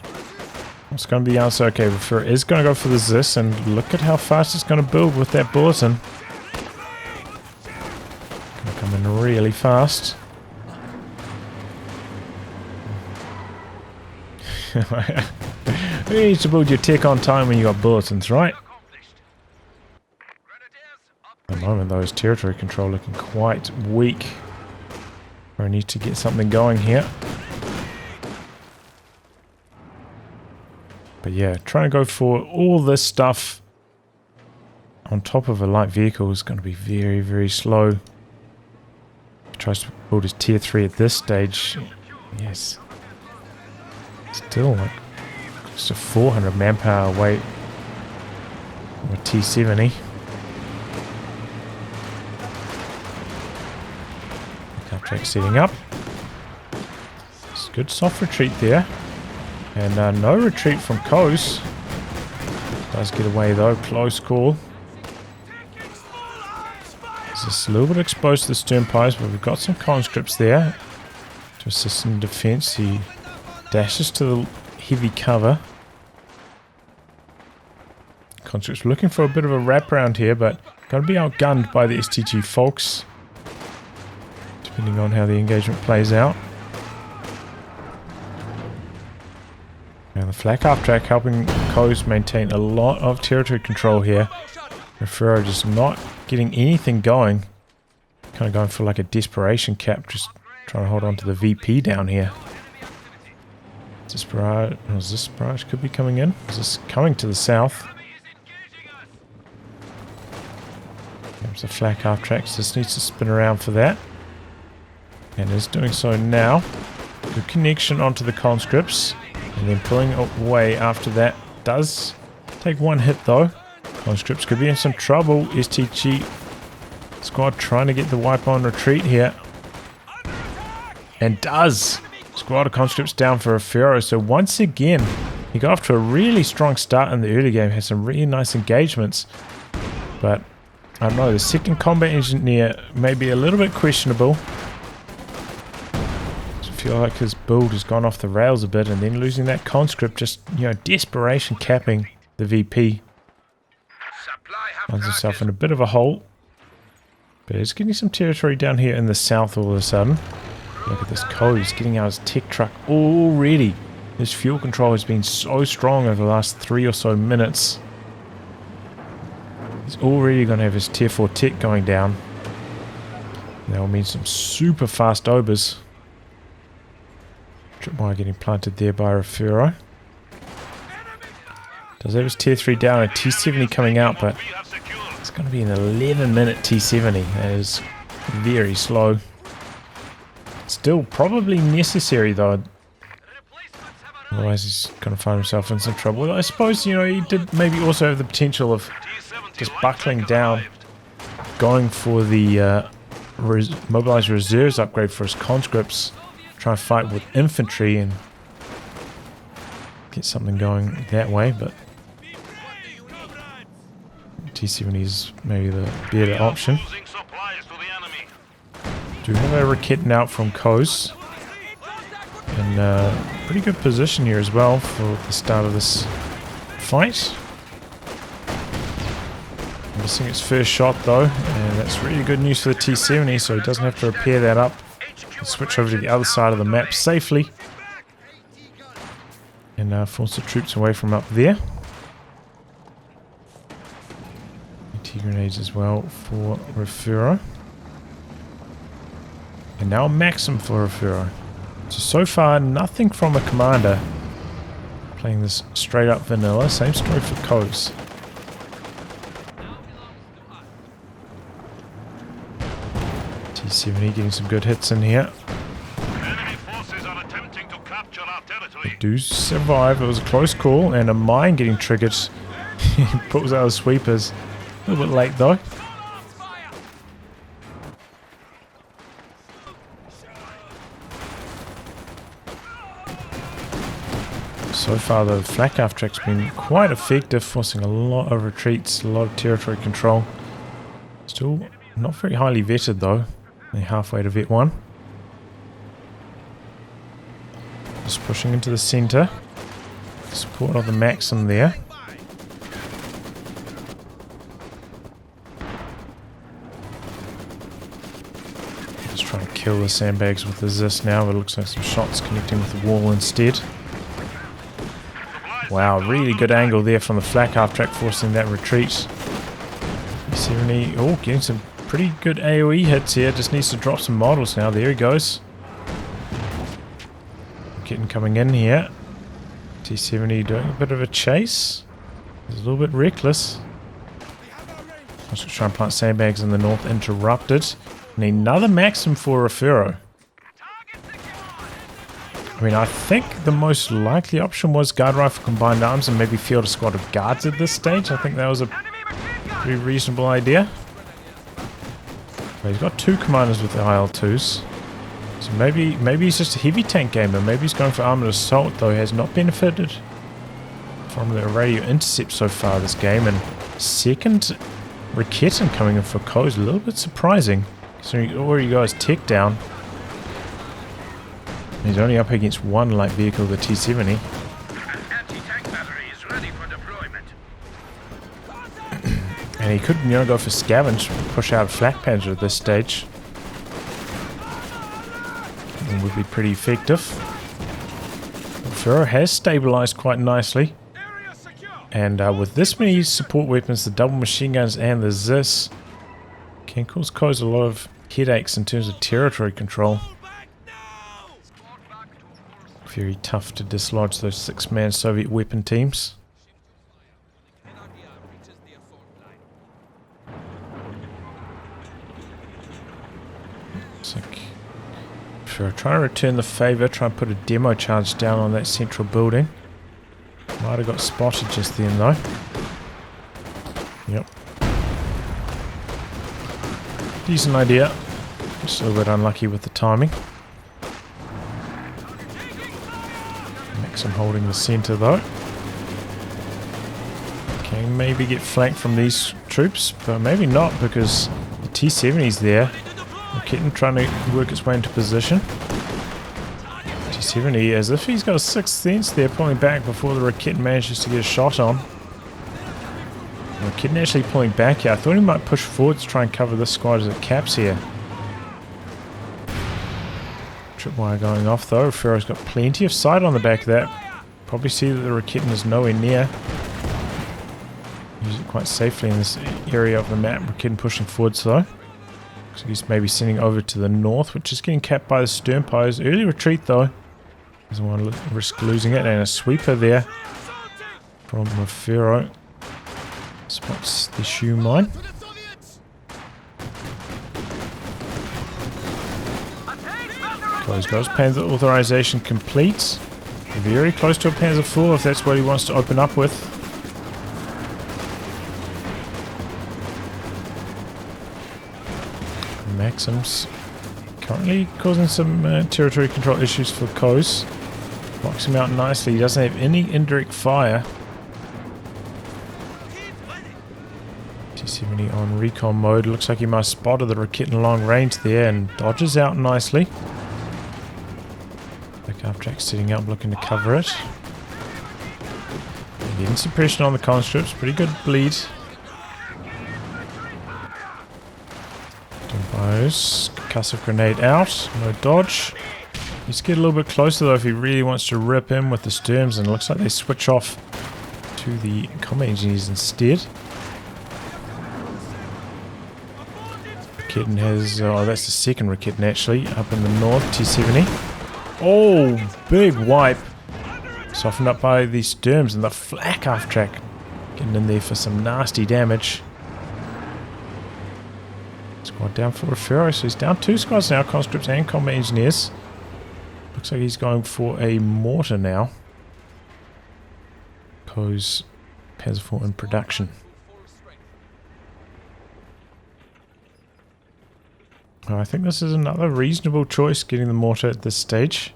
What's going to be the answer? Okay, Refero is going to go for the Zis, and look at how fast it's going to build with that bulletin. Going to come in really fast. You need to build your tech on time when you got bulletins, right? At the moment though, his territory control looking quite weak. I need to get something going here. But yeah, trying to go for all this stuff on top of a light vehicle is going to be very, very slow. He tries to build his tier 3 at this stage. Yes. Still like close to 400 manpower weight of a T70. Track setting up. It's a good soft retreat there. And no retreat from KOES. Does get away though. Close call. It's just a little bit exposed to the Sturmpires, but we've got some conscripts there to assist in defense. He dashes to the heavy cover. Conscripts looking for a bit of a wraparound here, but Going to be outgunned by the STG folks, depending on how the engagement plays out. And the flak half track helping KOES maintain a lot of territory control here. Refero just not getting anything going. Kind of going for like a desperation cap, just trying to hold on to the VP down here. Is this barrage could be coming in? Is this coming to the south? There's a flak half track, so this needs to spin around for that. And is doing so now. Good connection onto the conscripts. And then pulling away after that. Does take one hit though. Conscripts could be in some trouble. STG squad trying to get the wipe on retreat here. And does. Squad of conscripts down for Refero. So once again, he got off to a really strong start in the early game. Had some really nice engagements. But I don't know, the second combat engineer may be a little bit questionable. I feel like his build has gone off the rails a bit, and then losing that conscript, just, you know, desperation capping the VP. Finds himself in a bit of a hole. But he's getting some territory down here in the south all of a sudden. Look at this KOES getting out his tech truck already. His fuel control has been so strong over the last 3 or so minutes. He's already going to have his tier 4 tech going down. That will mean some super fast obers. Tripwire getting planted there by Refero. Does have his tier 3 down, a T70 coming out, but it's going to be an 11-minute T70. That is very slow. Still probably necessary though. Otherwise he's going to find himself in some trouble. I suppose, you know, he did maybe also have the potential of just buckling down, going for the mobilized reserves upgrade for his conscripts. Try and fight with infantry and get something going that way, but T70 is maybe the better option. Do have a Raketen out from KOES in pretty good position here as well for the start of this fight. Missing its first shot though, and that's really good news for the T70, so he doesn't have to repair that up. Switch over to the other side of the map safely and force the troops away from up there. Anti-grenades as well for Refero. And now a Maxim for Refero. So far nothing from a commander. Playing this straight up vanilla. Same story for KOES. T70 getting some good hits in here. Enemy forces are attempting to capture our territory. They do survive. It was a close call, and a mine getting triggered. He pulls out his sweepers. A little bit late though. So far the flak half track's been quite effective, forcing a lot of retreats, a lot of territory control. Still not very highly vetted though. Only halfway to vet 1. Just pushing into the center. Support of the Maxim there. Just trying to kill the sandbags with the Zis now, but it looks like some shots connecting with the wall instead. Wow, really good angle there from the flak half track, forcing that retreat. 70, oh, getting some pretty good AoE hits here. Just needs to drop some models now. There he goes. Getting coming in here. T70 doing a bit of a chase. He's a little bit reckless. Just trying to plant sandbags in the north. Interrupted. And another Maxim for Refero. I mean, I think the most likely option was guard rifle combined arms and maybe field a squad of guards at this stage. I think that was a pretty reasonable idea. But he's got 2 commanders with the IL-2s. So maybe he's just a heavy tank gamer. Maybe he's going for armored assault, though he has not benefited from the radio intercept so far this game. And second Raketen coming in for KOES, a little bit surprising. So he already got his tech down. He's only up against 1 light vehicle, the T70. An anti-tank battery is ready for deployment. And he could, you know, go for scavenge, push out a flak panzer at this stage. It would be pretty effective. Refero has stabilized quite nicely. And with this many support weapons, the double machine guns and the ZIS can cause a lot of headaches in terms of territory control. Very tough to dislodge those 6-man Soviet weapon teams. Looks like Refero trying to return the favour, try and put a demo charge down on that central building. Might have got spotted just then though. Yep. Decent idea. Just a little bit unlucky with the timing. Maxim holding the centre though. Can maybe get flanked from these troops, but maybe not because the T-70's there. Kitten trying to work its way into position. T-70 as if he's got a sixth sense there, pulling back before the Rakitten manages to get a shot on. Rakitten actually pulling back here. I thought he might push forward to try and cover this squad as it caps here. Tripwire going off though. Refero's got plenty of sight on the back of that. Probably see that the Rakitten is nowhere near. Use it quite safely in this area of the map. Rakitten pushing forwards though. So he's maybe sending over to the north, which is getting capped by the Sternpires. Early retreat though. Doesn't want to risk losing it. And a sweeper there from Refero. Spots the shoe mine. Close goes. Panzer authorization complete. Very close to a Panzer IV if that's what he wants to open up with. Maxims currently causing some territory control issues for KOES. Locks him out nicely. He doesn't have any indirect fire. T-70 on recon mode. Looks like he might have spotted the Rakitten long range there and dodges out nicely. Backup track sitting up looking to cover it. Getting suppression on the conscripts. Pretty good bleed. Concussive grenade out. No dodge. Needs to get a little bit closer though if he really wants to rip in with the Sturms, and it looks like they switch off to the combat engineers instead. Rakitten has, that's the second Rakitten actually, up in the north, T-70. Oh, big wipe. Softened up by the Sturms and the flak half track. Getting in there for some nasty damage. Squad down for Refero, so he's down 2 squads now, conscripts and combat engineers. Looks like he's going for a mortar now. KOES Panzer IV in production. I think this is another reasonable choice, getting the mortar at this stage.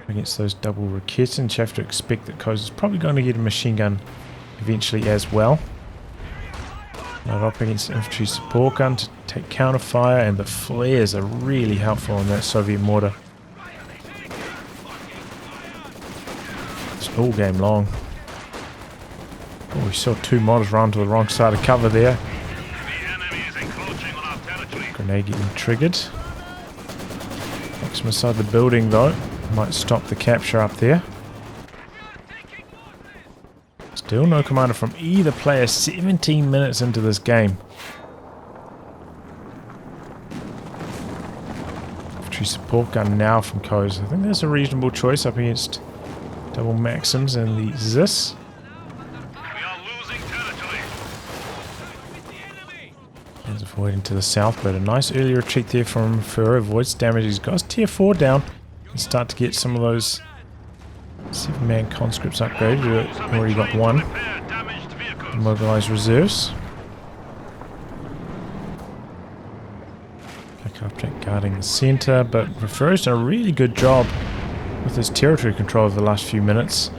Against those double Rakitten, you have to expect that KOES is probably going to get a machine gun eventually as well. Not up against infantry support gun to take counter fire, and the flares are really helpful on that Soviet mortar. It's all game long. Oh, we saw 2 mortars run to the wrong side of cover there. Grenade getting triggered. Knocks him inside the building though. Might stop the capture up there. Still no commander from either player 17 minutes into this game. Infantry support gun now from KOES. I think that's a reasonable choice up against double Maxims and the ZIS. Avoiding to the south, but a nice early retreat there from Refero. Avoids damage. He's got his tier 4 down and start to get some of those 7-man conscripts upgraded. Already got 1. Mobilize reserves. Backup track guarding the centre, but Refero's done a really good job with his territory control over the last few minutes.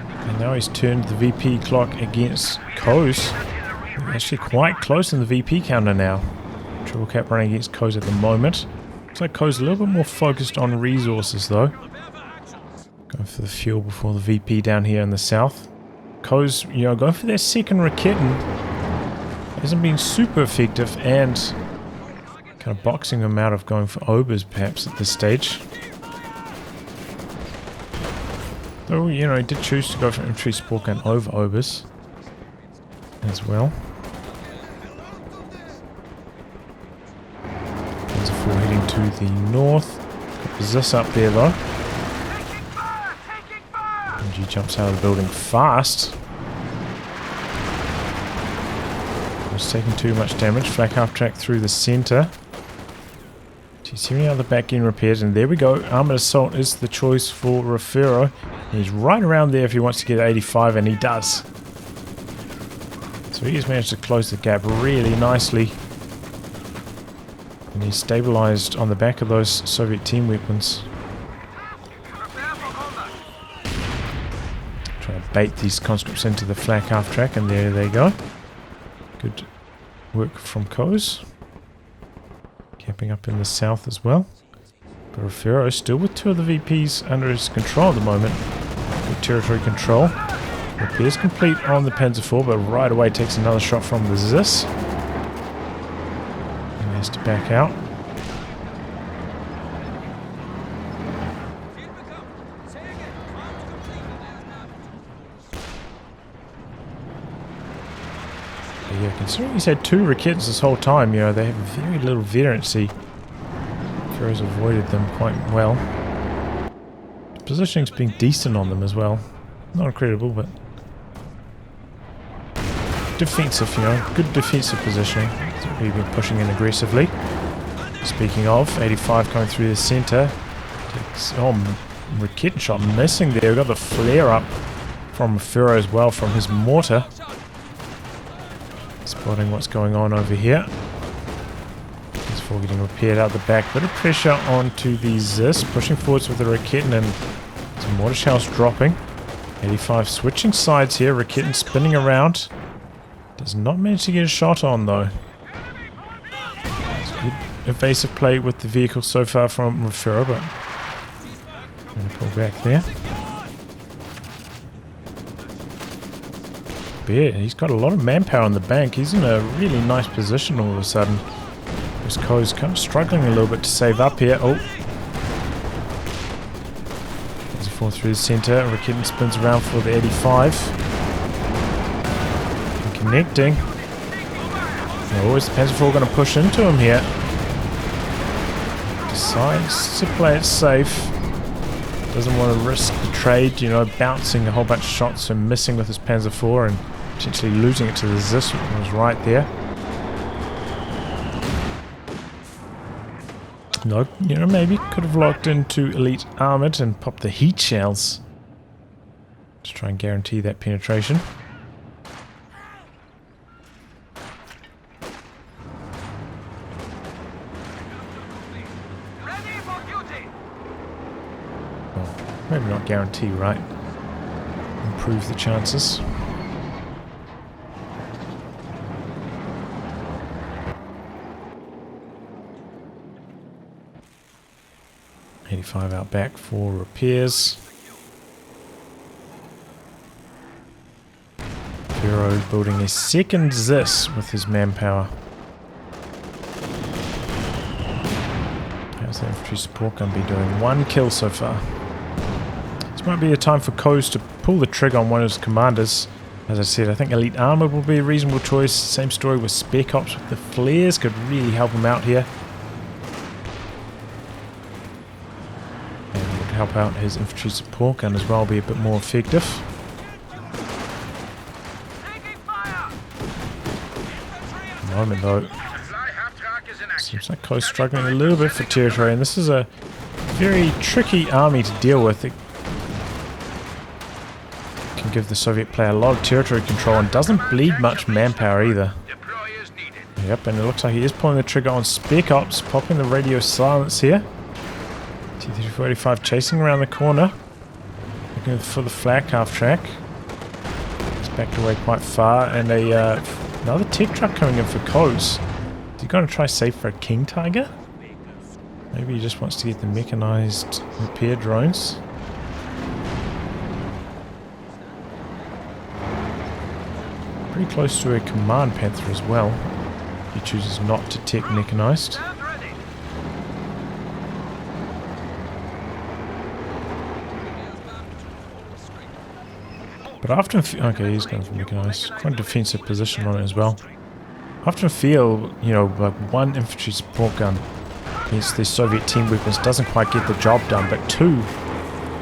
And now he's turned the VP clock against KOES. Actually quite close in the VP counter now. Triple cap running against KOES at the moment. Looks like KOES a little bit more focused on resources though. Going for the fuel before the VP down here in the south. KOES, you know, going for their second Rakitten. hasn't been super effective, and kind of boxing them out of going for obers perhaps at this stage. Though, you know, he did choose to go for infantry support gun over obers as well. There's a 4 heading to the north. Got this up there though. And he jumps out of the building fast. Was taking too much damage. Flak half track through the center. T70 out the back getting repaired, and there we go. Armored assault is the choice for Refero. He's right around there if he wants to get 85, and he does. So he's managed to close the gap really nicely. And he's stabilized on the back of those Soviet team weapons. Try to bait these conscripts into the flak half track, and there they go. Good work from KOES. Camping up in the south as well. But Refero still with 2 of the VPs under his control at the moment. Good territory control. Repairs complete on the Panzer IV, but right away takes another shot from the ZIS. And he has to back out. Yeah, considering he's had 2 Rakets this whole time, you know, they have very little veterancy. Fero's avoided them quite well. The positioning's been decent on them as well. Not incredible, but defensive, you know, good defensive positioning. We've been pushing in aggressively. Speaking of, 85 coming through the center. Raket shot missing there. We've got the flare up from Refero as well from his mortar. Spotting what's going on over here. He's for getting repaired out the back. Bit of pressure onto the ZIS. Pushing forwards with the Raketin, and some mortar shells dropping. 85 switching sides here. Raketin spinning around. Does not manage to get a shot on though. It's good evasive play with the vehicle so far from Refero, but I'm going to pull back there. Yeah, he's got a lot of manpower on the bank. He's in a really nice position all of a sudden. This KOES kind of struggling a little bit to save up here. Oh. There's a 4 through the center. Raketin spins around for the 85. And connecting. Oh, is the Panzer IV going to push into him here? Decides to play it safe. Doesn't want to risk the trade, you know, bouncing a whole bunch of shots and missing with his Panzer IV and potentially losing it to the ZIS, which was right there. No, you know, maybe could have locked into elite armored and popped the heat shells to try and guarantee that penetration. Well, maybe not guarantee, right? Improve the chances. $85 out back for repairs. Refero building a second ZIS with his manpower. How's the infantry support going to be doing? 1 kill so far. This might be a time for KOES to pull the trigger on one of his commanders. As I said, I think elite armor will be a reasonable choice. Same story with spec ops with the flares, could really help him out here. Help out his infantry support gun as well, be a bit more effective. At the moment though, seems like KOES struggling a little bit for territory, and this is a very tricky army to deal with. It can give the Soviet player a lot of territory control and doesn't bleed much manpower either. Yep, and it looks like he is pulling the trigger on spec ops, popping the radio silence here. T-3485 chasing around the corner, looking for the flak half track. He's backed away quite far, and another tech truck coming in for KOES. Is he going to try safe for a King Tiger? Maybe he just wants to get the mechanized repair drones. Pretty close to a Command Panther as well. He chooses not to tech mechanized. But I often feel, okay, he's going for mechanized. Quite a defensive position on it as well. I often feel, you know, like one infantry support gun against the Soviet team weapons doesn't quite get the job done, but two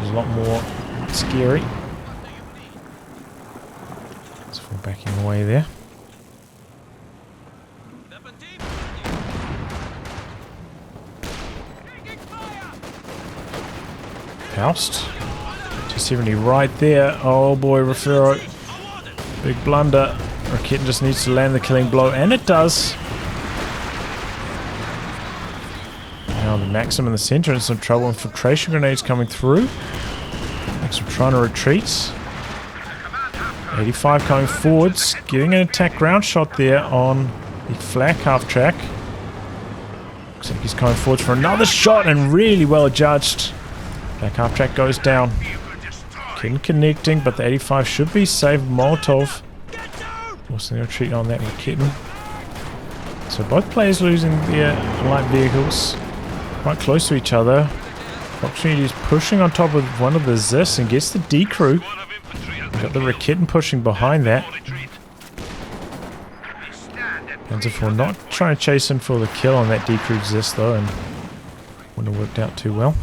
is a lot more scary. Let's fall backing away there. Faust. 270 right there. Oh boy, Refero. Big blunder. Raketin just needs to land the killing blow, and it does. Now the Maxim in the center in some trouble. Infiltration grenades coming through. Maxim trying to retreat. 85 coming forwards. Getting an attack ground shot there on the flak half track. Looks like he's coming forwards for another shot, and really well judged. Flak half track goes down. Connecting, but the 85 should be saved. Molotov forcing a retreat on that Raketin. So both players losing their light vehicles quite close to each other. Opportunity is pushing on top of one of the Zis and gets the D crew. Got the Raketin pushing behind that. Panzer IV not trying to chase in for the kill on that D crew Zis though, and wouldn't have worked out too well.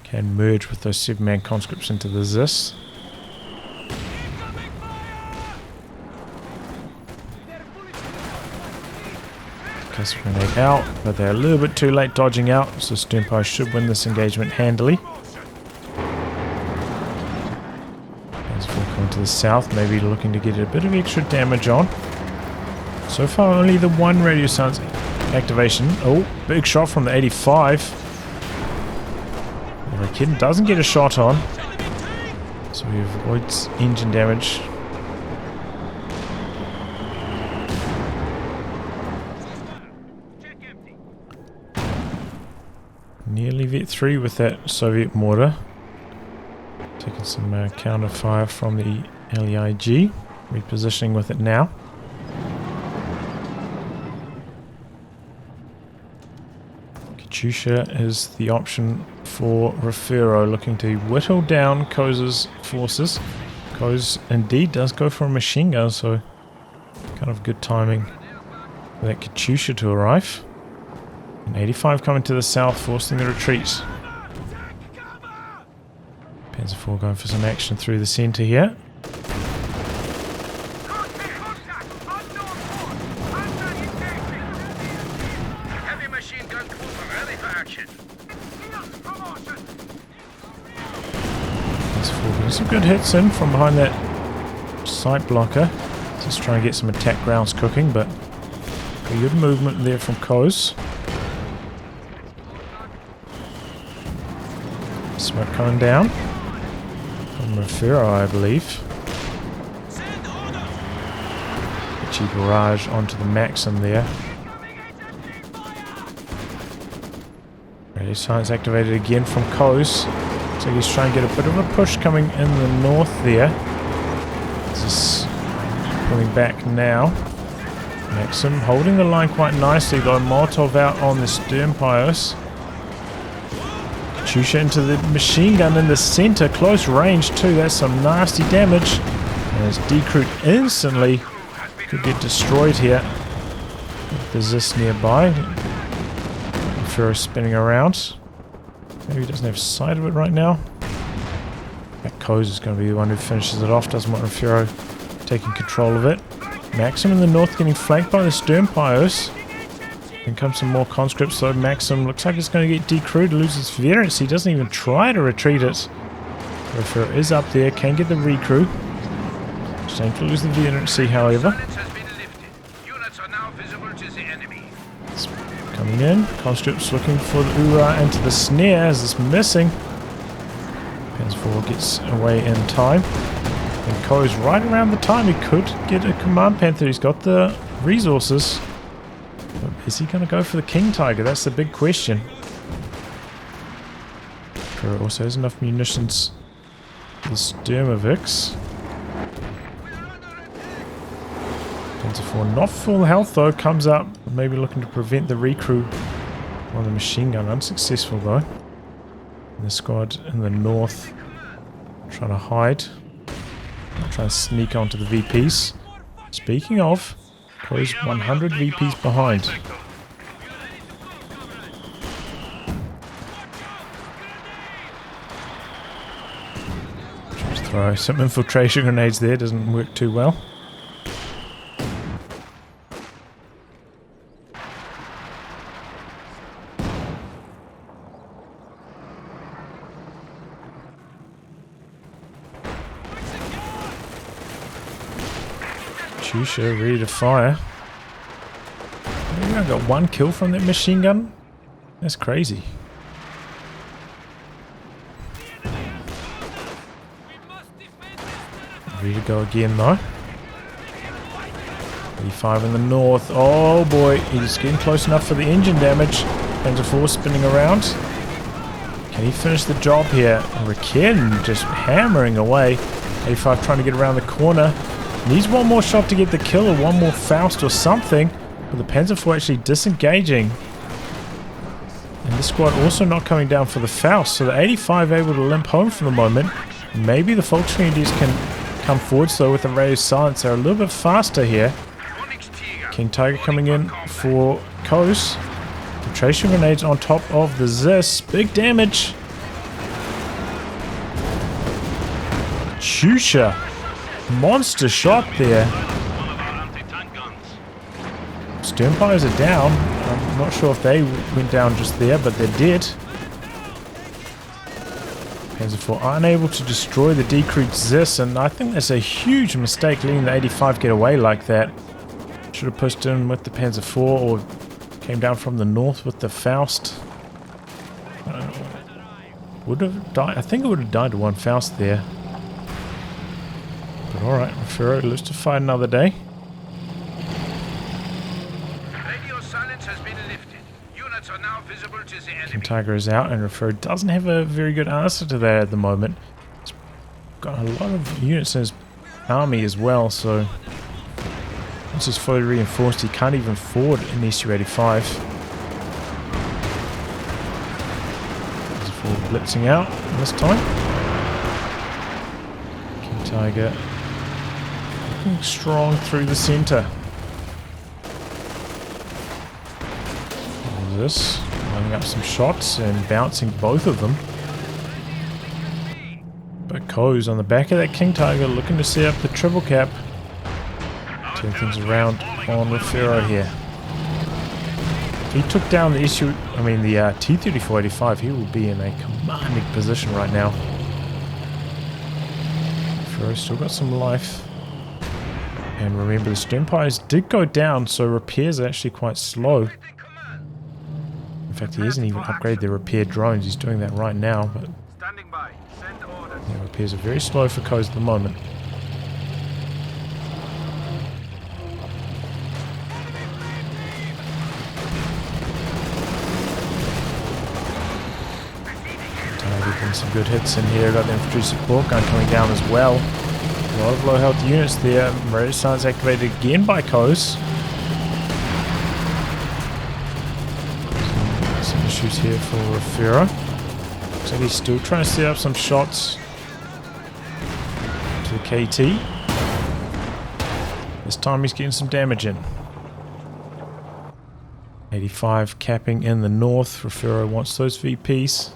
Can merge with those 7-man conscripts into the Zis. Cast grenade out, but they're a little bit too late dodging out, so Sternpire should win this engagement handily. As we're coming to the south, maybe looking to get a bit of extra damage on. So far, only the one radio silence activation. Oh, big shot from the 85. Raketin doesn't get a shot on, so he avoids engine damage. Nearly Vet 3 with that Soviet mortar. Taking some counter fire from the LEIG. Repositioning with it now. Katyusha is the option for Refero, looking to whittle down KOES' forces. KOES indeed does go for a machine gun, so kind of good timing for that Katyusha to arrive. And 85 coming to the south, forcing the retreat. Panzer IV going for some action through the centre here. Some good hits in from behind that sight blocker. Just trying to get some attack grounds cooking, but a good movement there from KOES. Smoke coming down from Refero, I believe. Cheap barrage onto the Maxim there. Radio silence activated again from KOES. So he's trying to get a bit of a push coming in the north there. Just pulling back now. Maxim holding the line quite nicely. Got a Molotov out on the Sternpires. Katyusha into the machine gun in the center. Close range too. That's some nasty damage. And it's decrewed instantly. Could get destroyed here. There's this nearby. Refero spinning around. Maybe he doesn't have sight of it right now. That KOES is going to be the one who finishes it off. Doesn't want Refero taking control of it. Maxim in the north getting flanked by the Sternpires. In comes some more conscripts, so Maxim looks like it's going to get decrewed, loses Veterans. He doesn't even try to retreat it. Refero is up there, can get the recrew. Shame to lose the Veterancy, however. It's coming in. Conscripts looking for the Ura into the snare as it's missing. Panzer IV gets away in time. And KOES right around the time he could get a Command Panther. He's got the resources. But is he going to go for the King Tiger? That's the big question. Refero also has enough munitions for the Sturmovix. Panzer IV not full health though, comes up, maybe looking to prevent the recrew on the machine gun. Unsuccessful though. And the squad in the north trying to hide. Trying to sneak onto the VPs. Speaking of, KOES 100 VPs behind. Just throw some infiltration grenades there, doesn't work too well. KOES ready to fire. I got one kill from that machine gun. That's crazy. Ready to go again though. 85 in the north. Oh boy, he's getting close enough for the engine damage. Panzer IV spinning around. Can he finish the job here? Refero just hammering away. 85 trying to get around the corner. Needs one more shot to get the kill, or one more Faust or something. But the Panzer IV actually disengaging. And this squad also not coming down for the Faust. So the 85 able to limp home for the moment. Maybe the Volksgrenadiers can come forward. So with the radio silence, they're a little bit faster here. King Tiger coming in for KOES. Filtration grenades on top of the Zis. Big damage. KOES. Monster shot there. Sternfires are down. I'm not sure if they went down just there, but they did. Panzer IV unable to destroy the decreed Zis, and I think that's a huge mistake letting the 85 get away like that. Should have pushed in with the Panzer IV or came down from the north with the Faust. Would have died. I think it would have died to one Faust there. But alright, Refero lives to fight another day. Radio silence has been lifted. Units are now visible to the enemy. King Tiger is out, and Refero doesn't have a very good answer to that at the moment. He's got a lot of units in his army as well, so once he's fully reinforced, he can't even forward in the SU-85. He's forward blitzing out this time. King Tiger looking strong through the center. This lining up some shots and bouncing both of them. But KOES on the back of that King Tiger looking to set up the triple cap. Turn things around on Refero here. If he took down the the T-34-85, he will be in a commanding position right now. Refero's still got some life. And remember, the Sternfires did go down, so repairs are actually quite slow. In fact, he hasn't even upgraded the repair drones. He's doing that right now, but yeah, repairs are very slow for KOES at the moment. Getting some good hits in here. Got the infantry support gun coming down as well. A lot of low health units there. Radio silence activated again by KOES. Some issues here for Refero. Looks like he's still trying to set up some shots to the KT. This time he's getting some damage in. 85 capping in the north. Refero wants those VPs.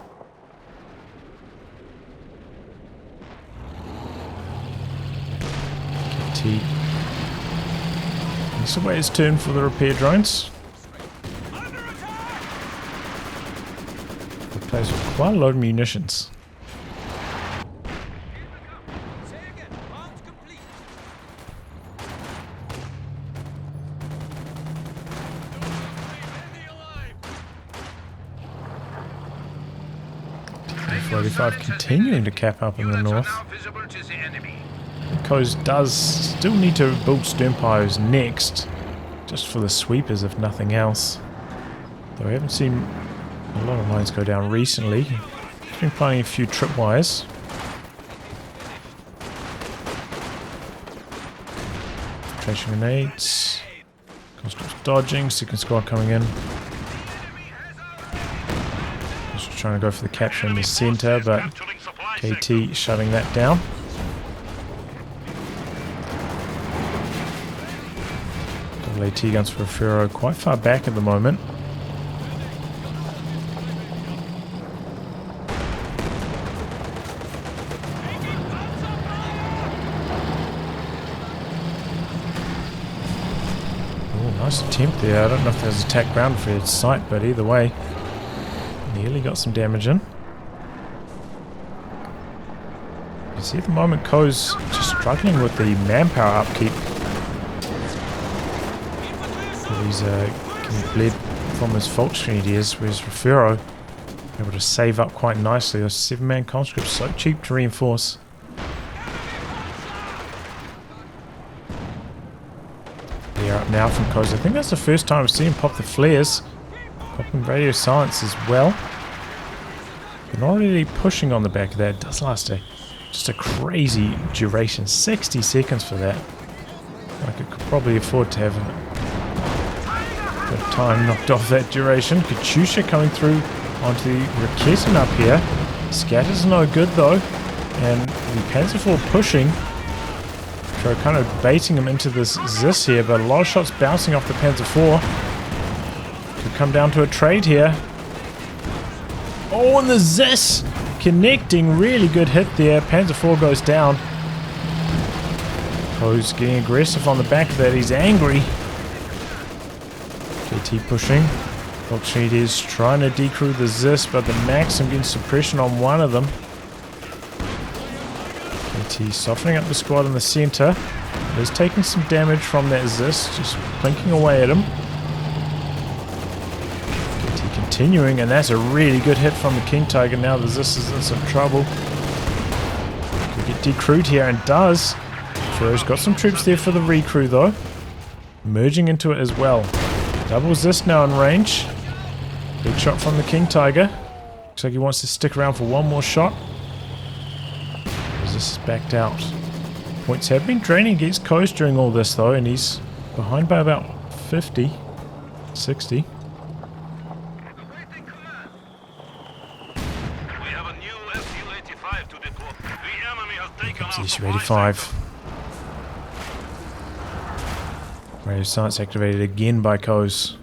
This will wait his turn for the repair drones. He plays with quite a lot of munitions. T-45 continuing to cap up in the north. KOES does still need to build Sternfires next, just for the sweepers if nothing else. Though we haven't seen a lot of mines go down recently. He's been planting a few tripwires. Flashing grenades. Constable's dodging. Second squad coming in. Just trying to go for the capture in the center, but KT shutting that down. Double AT guns for Refero quite far back at the moment. Nice attempt there. I don't know if there's attack ground for its sight, but either way, nearly got some damage in. You see at the moment KOES just struggling with the manpower upkeep. He's getting bled from his fault screen ideas, whereas Refero able to save up quite nicely. Those 7-man conscripts so cheap to reinforce. They're up now from KOES. I think that's the first time I've seen him pop the flares. Popping radio silence as well. They're not really pushing on the back of that. It does last just a crazy duration. 60 seconds for that. Like it could probably afford to have a bit of time knocked off that duration. Katyusha coming through onto the Raketin up here. Scatter's no good though. And the Panzer IV pushing. So kind of baiting him into this Zis here, but a lot of shots bouncing off the Panzer IV. Could come down to a trade here. Oh, and the Zis connecting. Really good hit there. Panzer IV goes down. KOES getting aggressive on the back of that. He's angry. KT pushing. Scorched is trying to decrew the Zis, but the Maxim getting suppression on one of them. KT softening up the squad in the center. He's taking some damage from that Zis, just plinking away at him. KT continuing, and that's a really good hit from the King Tiger. Now the Zis is in some trouble. Could get decrewed here, and does. Refero's got some troops there for the recrew though. Merging into it as well. Double Zis now in range. Big shot from the King Tiger. Looks like he wants to stick around for one more shot. This is backed out. Points have been draining against KOES during all this though, and he's behind by about 50, 60. We have a new SU-85 to deploy. The enemy has taken our SU-85. Radio silence activated again by KOES.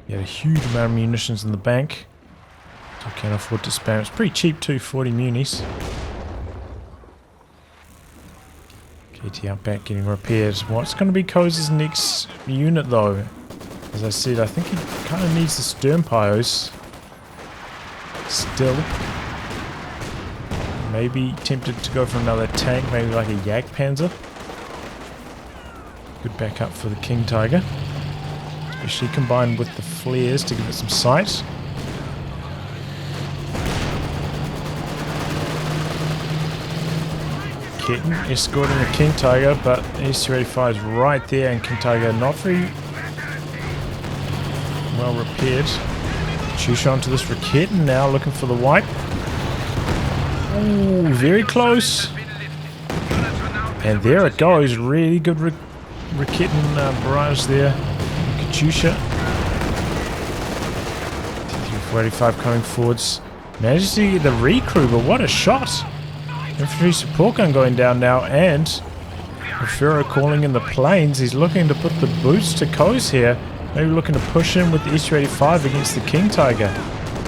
He had a huge amount of munitions in the bank. So can't afford to spam. It's pretty cheap too, 40 munis. KT out back getting repaired. What's going to be KOES' next unit though? As I said, I think he kind of needs the Sternpios. Still. Maybe tempted to go for another tank, maybe like a Jagdpanzer. Good backup for the King Tiger. Especially combined with the flares to give it some sight. Kitten escorting the King Tiger, but SU-85 is right there, and King Tiger not very well repaired. Katyusha onto this Raketin now, looking for the wipe. Ooh, very close. And there it goes. Really good Raketin barrage there. Katyusha. T-485 coming forwards. Managed to get the recrew, but what a shot! Infantry support gun going down now, and Refero calling in the planes. He's looking to put the boots to KOES here. Maybe looking to push in with the SU-85 against the King Tiger.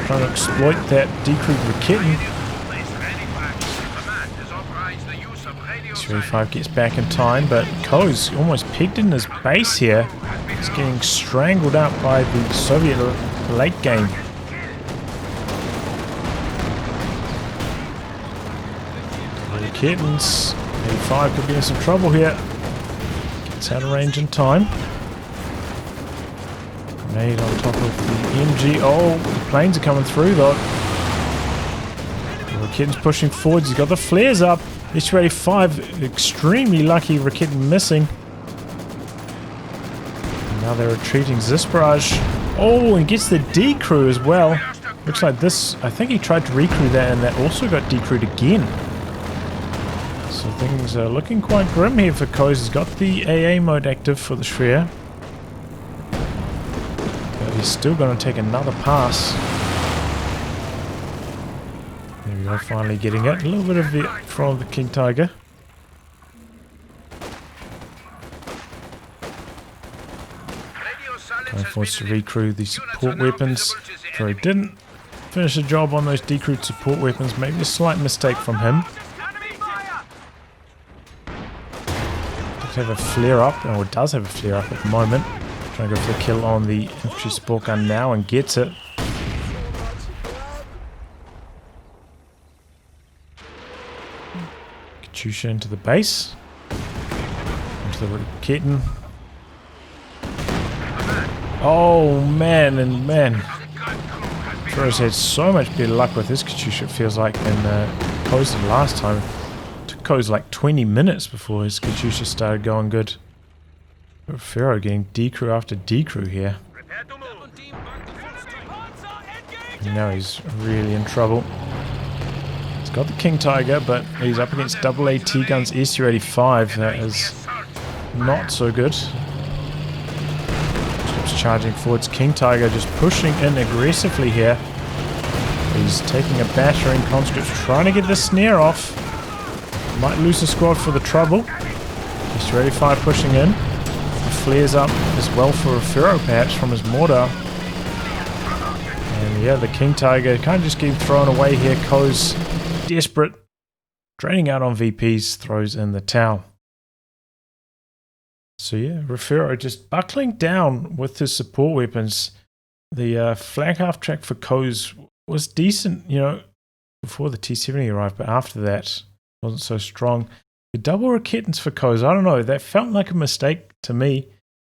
Trying to exploit that decrewed Raketin. SU-85 gets back in time, but KOES almost pegged in his base here. He's getting strangled out by the Soviet late game. Kittens. 85 could be in some trouble here. Gets out of range in time. Grenade on top of the MG. Oh, the planes are coming through though. Raketin's pushing forwards. He's got the flares up. SU-85 extremely lucky. Raketin missing. And now they're retreating. Zis barrage. Oh, and gets the decrew as well. Looks like this. I think he tried to recrew that, and that also got decrewed again. So things are looking quite grim here for KOES. He's got the AA mode active for the Refero. But he's still going to take another pass. There we go, finally getting it. A little bit of it from the King Tiger. Going forwards to recrew the support weapons. So he didn't finish the job on those decrewed support weapons. Maybe a slight mistake from him. Does have a flare up, or does have a flare up at the moment. Trying to go for the kill on the infantry support gun now and gets it. Katyusha into the base. Into the kitten. Oh man, and man. Refero's had so much better luck with this Katyusha, it feels like, than KOES did last time. It took KOES like 20 minutes before his Katyusha started going good. Refero getting decrew after decrew here. And now he's really in trouble. He's got the King Tiger, but he's up against double AT guns SU-85. That is not so good. Charging forwards, King Tiger just pushing in aggressively here. He's taking a battering. Conscript's trying to get the snare off. Might lose the squad for the trouble. SU-85 pushing in. He flares up as well for a Refero perhaps from his mortar. And yeah, the King Tiger kind of just getting thrown away here. KOES desperate. Draining out on VPs, throws in the towel. So yeah, Refero just buckling down with his support weapons. The flag half track for KOES was decent, you know, before the T-70 arrived, but after that, wasn't so strong. The double Raketens for KOES, I don't know, that felt like a mistake to me.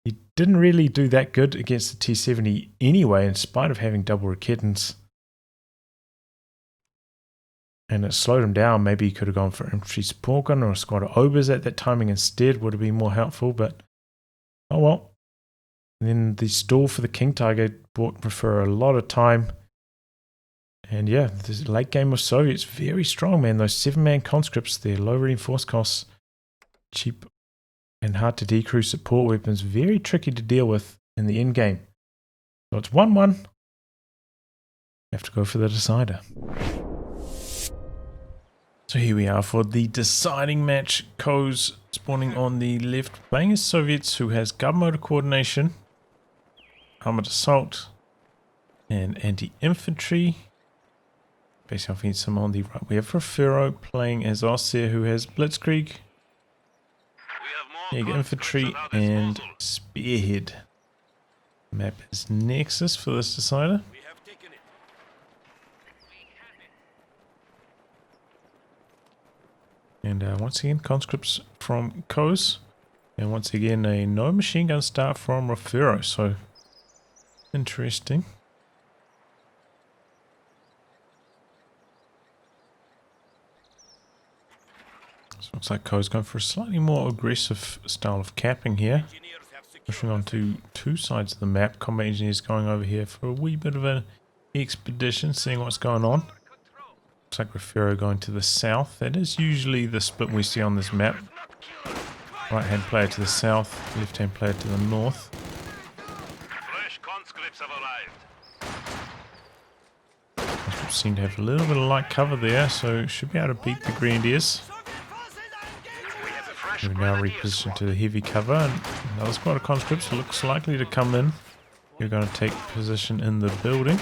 He didn't really do that good against the T-70 anyway, in spite of having double Raketens. And it slowed him down. Maybe he could have gone for infantry support gun or a squad of obers at that timing instead. Would have been more helpful, but oh well. And then the stall for the King Tiger bought Refero a lot of time. And yeah, this late game of Soviets, very strong, man. Those 7-man conscripts, their low reinforced costs, cheap and hard to decrew support weapons, very tricky to deal with in the end game. So it's 1-1. Have to go for the decider. So here we are for the deciding match. KOES spawning on the left, playing as Soviets, who has gun motor coordination, armored assault, and anti-infantry. Base offensive on the right. We have Refero playing as Osir, who has blitzkrieg, Jäger infantry, and spearhead. Map is Nexus for this decider. And once again, conscripts from KOES. And once again, a no machine gun start from Refero. So, interesting. So, looks like KOES going for a slightly more aggressive style of capping here. Pushing onto two sides of the map. Combat engineers going over here for a wee bit of an expedition, seeing what's going on. Looks like Refero going to the south. That is usually the split we see on this map. Right hand player to the south, left hand player to the north. Fresh conscripts have arrived. Conscripts seem to have a little bit of light cover there, so should be able to beat the Grenadiers. We've now repositioned to the heavy cover, and another squad of conscripts looks likely to come in. You're going to take position in the building.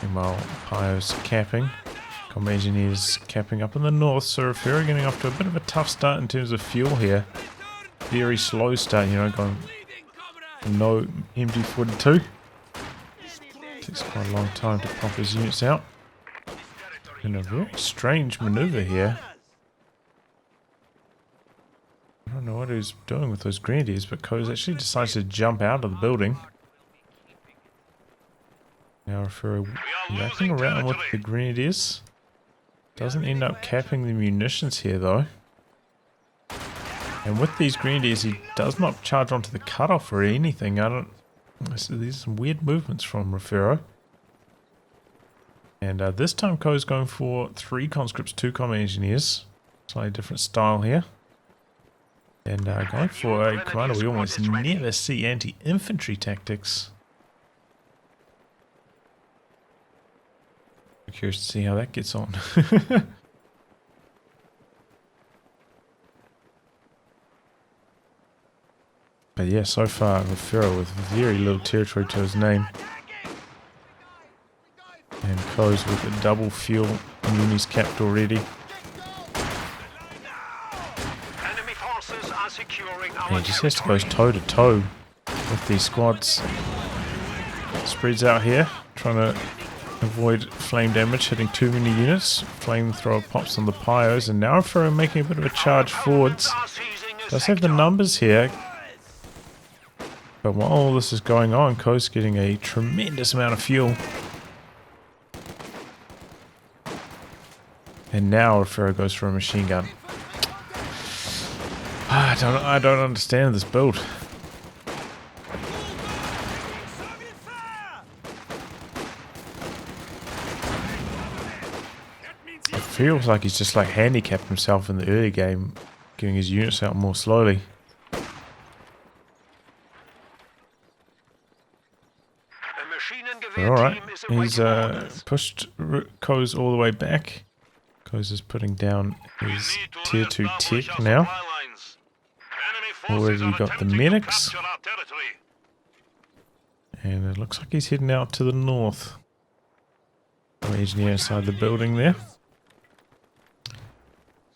Meanwhile, Pio's capping. Combat engineers capping up in the north, so Refero getting off to a bit of a tough start in terms of fuel here. Very slow start, you know, going no MG42. Takes quite a long time to pop his units out. And a very strange maneuver here. I don't know what he's doing with those Grenadiers, but KOES actually decides to jump out of the building. Now Refero wrapping around with the Grenadiers. Doesn't end up capping the munitions here though. And with these Grenadiers, he does not charge onto the cutoff or anything. These are some weird movements from Refero. And this time KOES going for 3 conscripts, 2 combat engineers. Slightly different style here. And going for a commander we almost never see, anti-infantry tactics. I'm curious to see how that gets on. But yeah, so far Refero with very little territory to his name. And KOES with a double fuel unis capped already. Enemy forces are securing our And he just has to go toe to toe with these squads. Spreads out here, trying to avoid flame damage, hitting too many units. Flamethrower pops on the pyros, and now Refero making a bit of a charge forwards. Does have the numbers here. But while all this is going on, KOES getting a tremendous amount of fuel. And now Refero goes for a machine gun. I don't understand this build. It feels like he's just like handicapped himself in the early game, getting his units out more slowly. Alright, he's pushed KOES all the way back. KOES is putting down his tier 2 tech now. Already got the medics. And it looks like he's heading out to the north. The engineer inside the building there.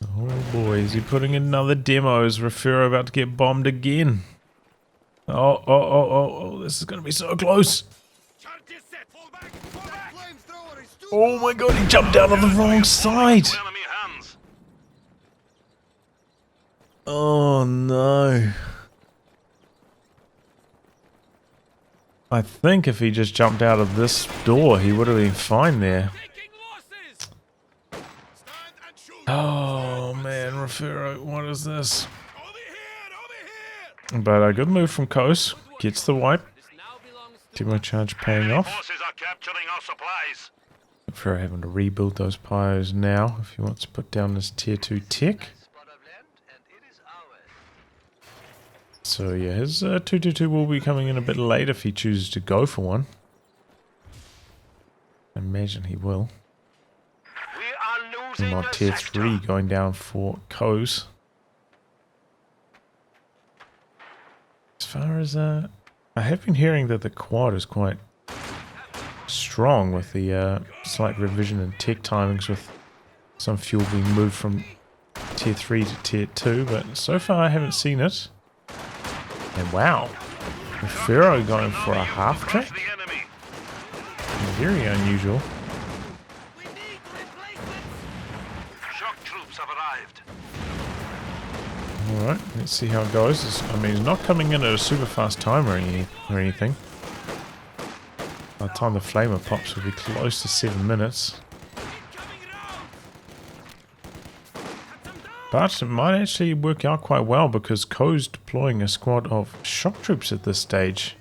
Oh boy, is he putting another demo? Is Refero about to get bombed again? Oh, this is going to be so close. Oh my god, he jumped out on the wrong side. Oh no. I think if he just jumped out of this door, he would have been fine there. Oh man, Refero, what is this? But a good move from KOES. Gets the wipe. Demo charge paying off. Refero having to rebuild those pyros now if he wants to put down this tier 2 tech. So yeah, his 222 will be coming in a bit late if he chooses to go for one. I imagine he will. Meanwhile, tier 3 going down for KOES. As far as I have been hearing that the quad is quite strong with the slight revision in tech timings, with some fuel being moved from tier 3 to tier 2, but so far I haven't seen it. And wow, Refero going for a half track? Very unusual. Alright, let's see how it goes. I mean, he's not coming in at a super fast time or anything. By the time the flamer pops, we'll be close to 7 minutes. But it might actually work out quite well because KOES deploying a squad of shock troops at this stage,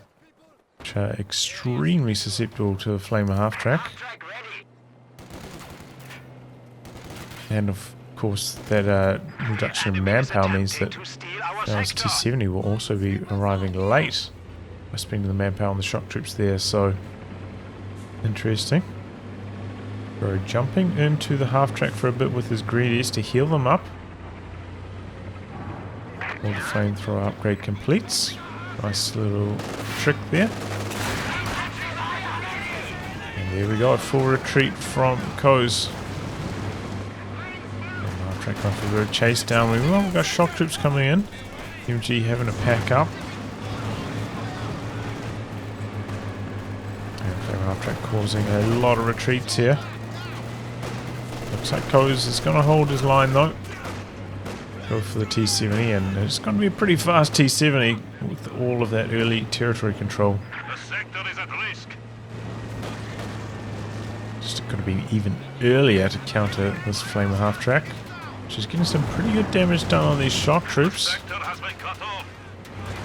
which are extremely susceptible to a flamer half track. And of course that reduction in manpower means that those T-70 will also be arriving late by spending the manpower on the shock troops there, so interesting. We're jumping into the half track for a bit with his greedies to heal them up. All the flamethrower upgrade completes. Nice little trick there. And there we go, a full retreat from KOES. Track going for a bit of chase down. We've got shock troops coming in. MG having to pack up. And half track causing a lot of retreats here. Looks like KOES is going to hold his line though. Go for the T-70, and it's going to be a pretty fast T-70 with all of that early territory control. The sector is at risk. It's going to be even earlier to counter this flamer half track. She's getting some pretty good damage done on these shock troops.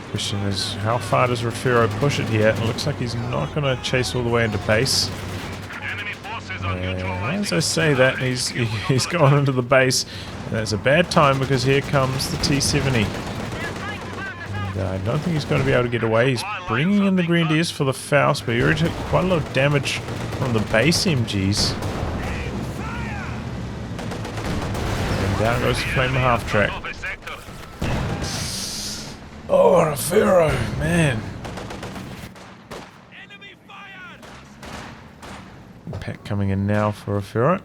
Question is, how far does Refero push it here? It looks like he's not going to chase all the way into base. And as I say that, he's gone into the base. And that's a bad time because here comes the T-70. And I don't think he's going to be able to get away. He's bringing in the Grenadiers for the Faust, but he already took quite a lot of damage from the base MGs. And down goes the Flame half-track. Oh, Refero, man. Pack coming in now for Refero.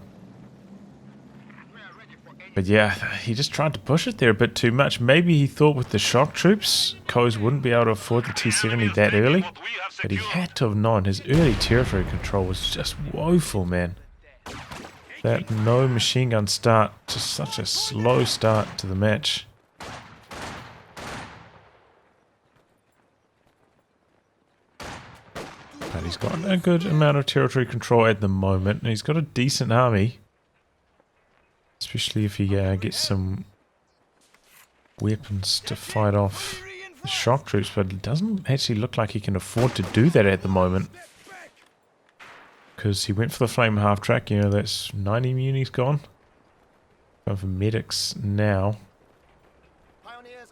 But yeah, he just tried to push it there a bit too much. Maybe he thought with the shock troops, KOES wouldn't be able to afford the T-70 that early. But he had to have known his early territory control was just woeful, man. That no machine gun start, just such a slow start to the match. But he's got a good amount of territory control at the moment, and he's got a decent army. Especially if he gets some weapons to fight off the shock troops, but it doesn't actually look like he can afford to do that at the moment. Because he went for the flame half-track, you know, that's 90 munis gone. Going for medics now.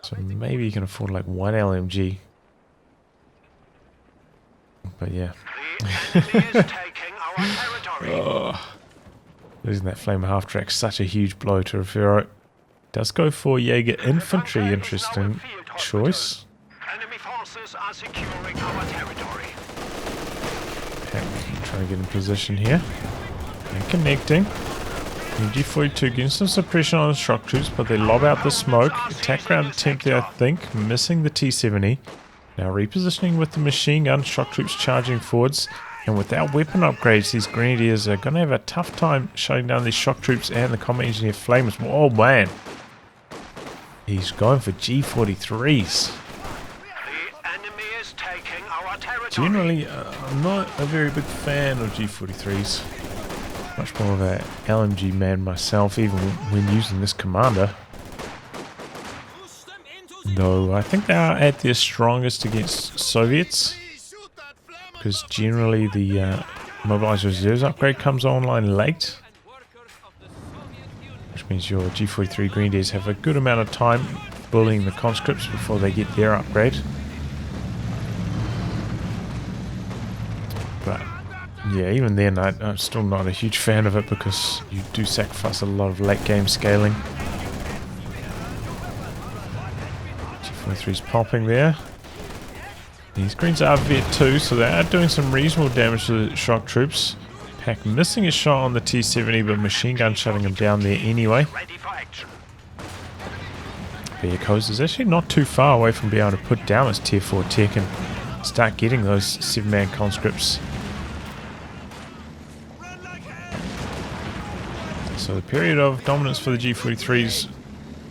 So maybe he can afford like one LMG. But yeah. Oh, losing that flame half-track, such a huge blow to Refero. Does go for Jaeger infantry, interesting choice. Enemy forces are securing our territory. Trying to get in position here. And connecting. MG42 getting some suppression on the shock troops, but they lob out the smoke. Attack ground attempt there, I think, missing the T-70. Now repositioning with the machine gun, shock troops charging forwards. And without weapon upgrades, these Grenadiers are going to have a tough time shutting down these shock troops and the combat engineer flames. Oh man. He's going for G43s. The enemy is taking our territory. Generally, I'm not a very big fan of G43s. Much more of an LMG man myself, even when using this commander. Though I think they are at their strongest against Soviets. Because generally the Mobilized Reserves upgrade comes online late. Which means your G43 Grenadiers have a good amount of time bullying the conscripts before they get their upgrade. But yeah, even then I'm still not a huge fan of it because you do sacrifice a lot of late game scaling. G43's popping there. These Greens are vet too, so they are doing some reasonable damage to the shock troops. Pack missing a shot on the T-70, but machine gun shutting him down there anyway. But KOES is actually not too far away from being able to put down his tier 4 tech and start getting those 7-man conscripts. So the period of dominance for the G43 is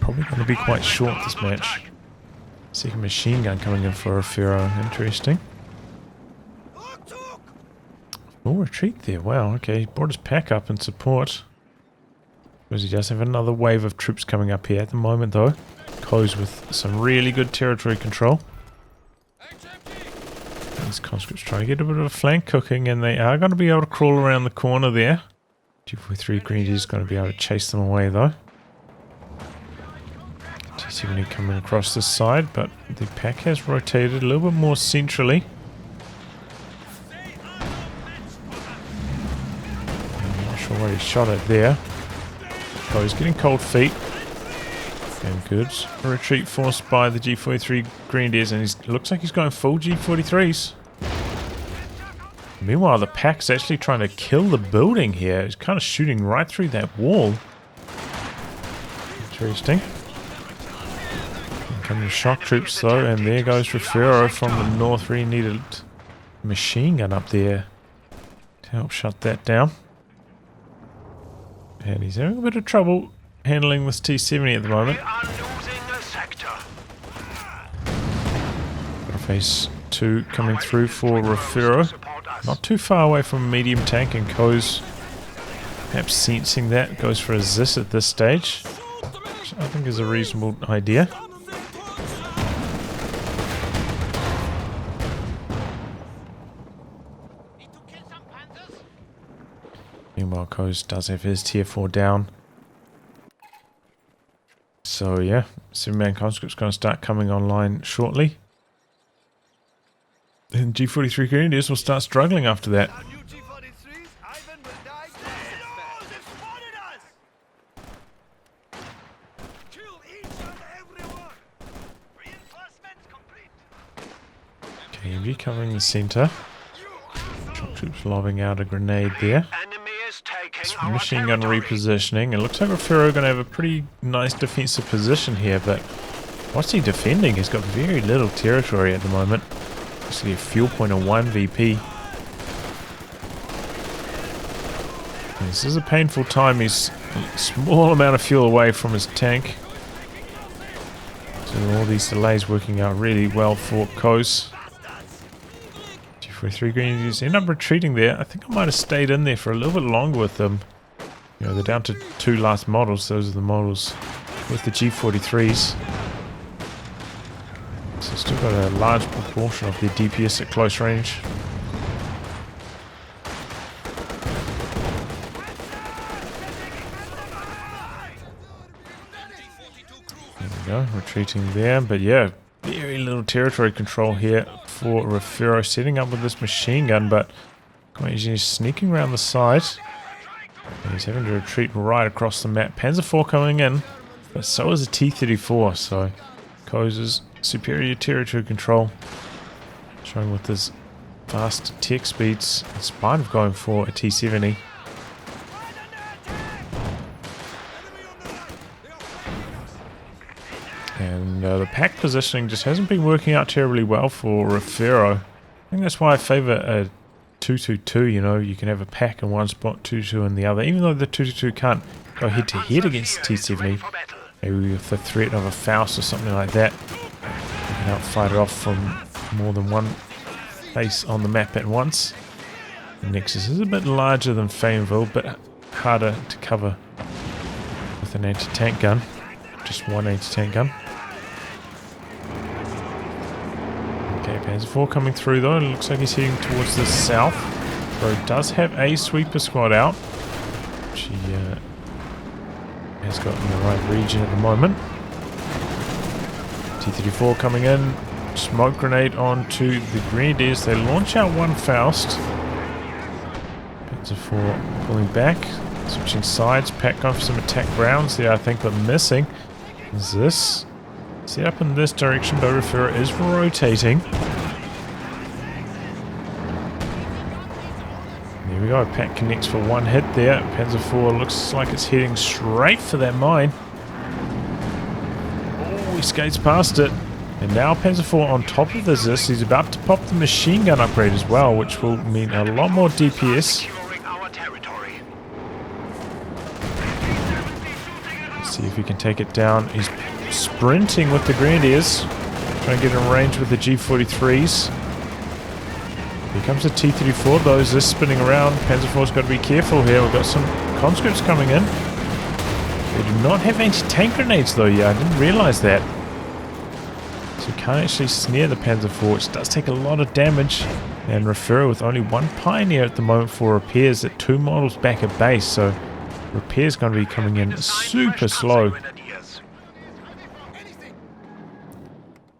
probably going to be quite short this match. Second machine gun coming in for Refero. Interesting. Oh, retreat there. Wow, okay. He brought his pack up in support. Because he does have another wave of troops coming up here at the moment, though. KOES with some really good territory control. These conscripts trying to get a bit of a flank cooking, and they are going to be able to crawl around the corner there. G43 Grenadiers going to be able to chase them away, though. T-70 coming across this side, but the pack has rotated a little bit more centrally. I'm not sure what he shot at there. Oh, he's getting cold feet. And good. A retreat forced by the G43 Grenadiers, and he looks like he's going full G43s. Meanwhile, the pack's actually trying to kill the building here. He's kind of shooting right through that wall. Interesting. Coming to shock troops though, and there goes Refero from the north. Really needed machine gun up there to help shut that down. And he's having a bit of trouble handling this T-70 at the moment. Got a phase 2 coming through for Refero. Not too far away from medium tank, and KOES perhaps sensing that goes for a Zis at this stage, which I think is a reasonable idea. Meanwhile, KOES does have his tier 4 down. So yeah, 7-man conscript's going to start coming online shortly. And G43 Grenadiers will start struggling after that. KMG covering the centre. Shock troops lobbing out a grenade there. Machine gun repositioning. It looks like Refero going to have a pretty nice defensive position here, but what's he defending? He's got very little territory at the moment. Actually a fuel point of 1 VP. And this is a painful time. He's a small amount of fuel away from his tank. So all these delays working out really well for KOES. G43 Grenadiers end up retreating there. I think I might have stayed in there for a little bit longer with them. You know, they're down to 2 last models. Those are the models with the G43s. So still got a large proportion of their DPS at close range. There we go, retreating there. But yeah, very little territory control here for Refero, setting up with this machine gun, but he's sneaking around the side. And he's having to retreat right across the map. Panzer IV coming in, but so is a T-34, so KOES' superior territory control, showing with his fast tech speeds, in spite of going for a T-70. And the pack positioning just hasn't been working out terribly well for Refero. I think that's why I favour a 2-2-2, you know, you can have a pack in one spot, 2-2 in the other, even though the 2-2-2 can't go head to head against the T-70. Maybe with the threat of a Faust or something like that, you can outfight it off from more than one place on the map at once. The Nexus is a bit larger than Faymonville, but harder to cover with an anti-tank gun. Just one anti-tank gun. Okay, Panzer IV coming through though. It looks like he's heading towards the south. Bro does have a sweeper squad out, which he has got in the right region at the moment. T-34 coming in. Smoke grenade onto the Grenadiers. They launch out one Faust. Panzer IV pulling back. Switching sides. Pack going for some attack rounds there, I think, but missing. Is this set up in this direction, but Refero is rotating. There we go, Pack connects for one hit there. Panzer IV looks like it's heading straight for that mine. Oh, he skates past it. And now Panzer IV on top of this, he's about to pop the machine gun upgrade as well, which will mean a lot more DPS. See if he can take it down. He's sprinting with the Grenadiers, trying to get in range with the G43s. Here comes the T-34, though. Is this spinning around? Panzer IV's got to be careful here. We've got some conscripts coming in. They do not have anti-tank grenades, though. Yeah, I didn't realize that. So you can't actually snare the Panzer IV, which does take a lot of damage. And Refero with only one Pioneer at the moment for repairs at 2 models back at base, so repair's going to be coming in super slow.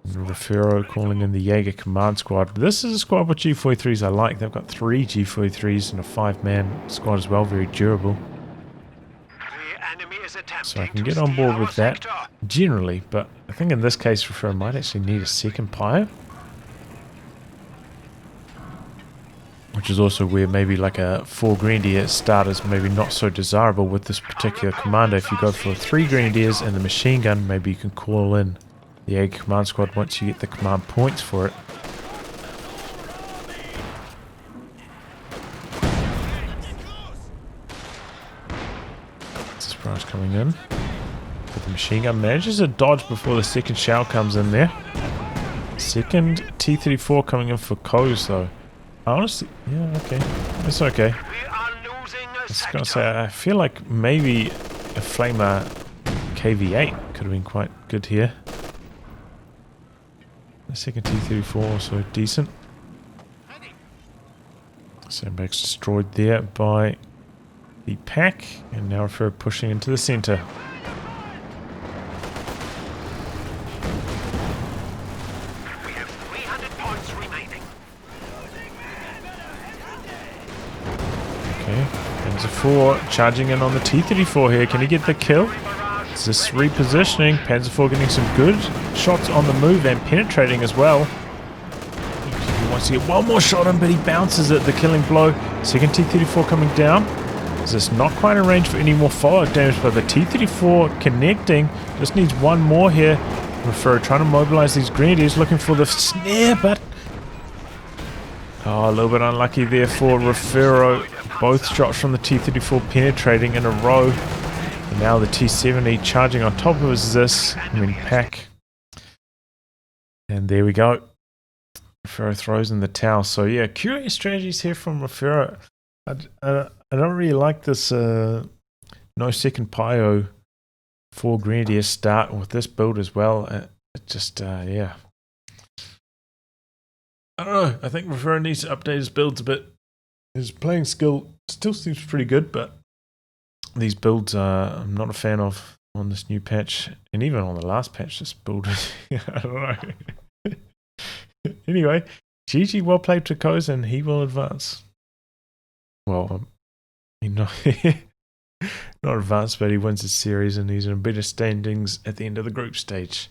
And Refero calling in the Jaeger command squad. This is a squad with G43s I like. They've got 3 G43s and a 5-man squad as well, very durable. So I can get on board with that generally, but I think in this case Refero might actually need a second Pyre. Which is also where maybe like a 4 Grenadier start is maybe not so desirable with this particular commander. If you go for 3 Grenadiers and the machine gun, maybe you can call in the Jaeger command squad once you get the command points for it. Surprise coming in. But the machine gun manages to dodge before the second shell comes in there. Second T-34 coming in for KOES though. Honestly, yeah, okay. It's okay. I was going to say, I feel like maybe a Flamer KV-8 could have been quite good here. The second T-34 also decent. Sandbags destroyed there by the pack, and now Refero pushing into the center. We have 300 points remaining. Okay, Panzer IV charging in on the T-34 here. Can he get the kill? Is this repositioning? Panzer IV getting some good shots on the move and penetrating as well. He wants to get one more shot in, but he bounces it, the killing blow. Second T-34 coming down. Is this not quite in range for any more follow-up damage, but the T-34 connecting. Just needs one more here. Refero trying to mobilize these grenadiers, looking for the snare, but... oh, a little bit unlucky there for Refero. Both shots from the T-34 penetrating in a row. And now the T-70 charging on top of this, pack. And there we go. Refero throws in the towel. So yeah, curious strategies here from Refero. I don't really like this no second Pio 4 Grenadier start with this build as well. It just, yeah. I don't know. I think Refero needs to update his builds a bit. His playing skill still seems pretty good, but these builds I'm not a fan of on this new patch, and even on the last patch. This build, I don't know. Anyway, GG, well played to KOES, and he will advance. Well, not advanced, but he wins the series, and he's in better standings at the end of the group stage.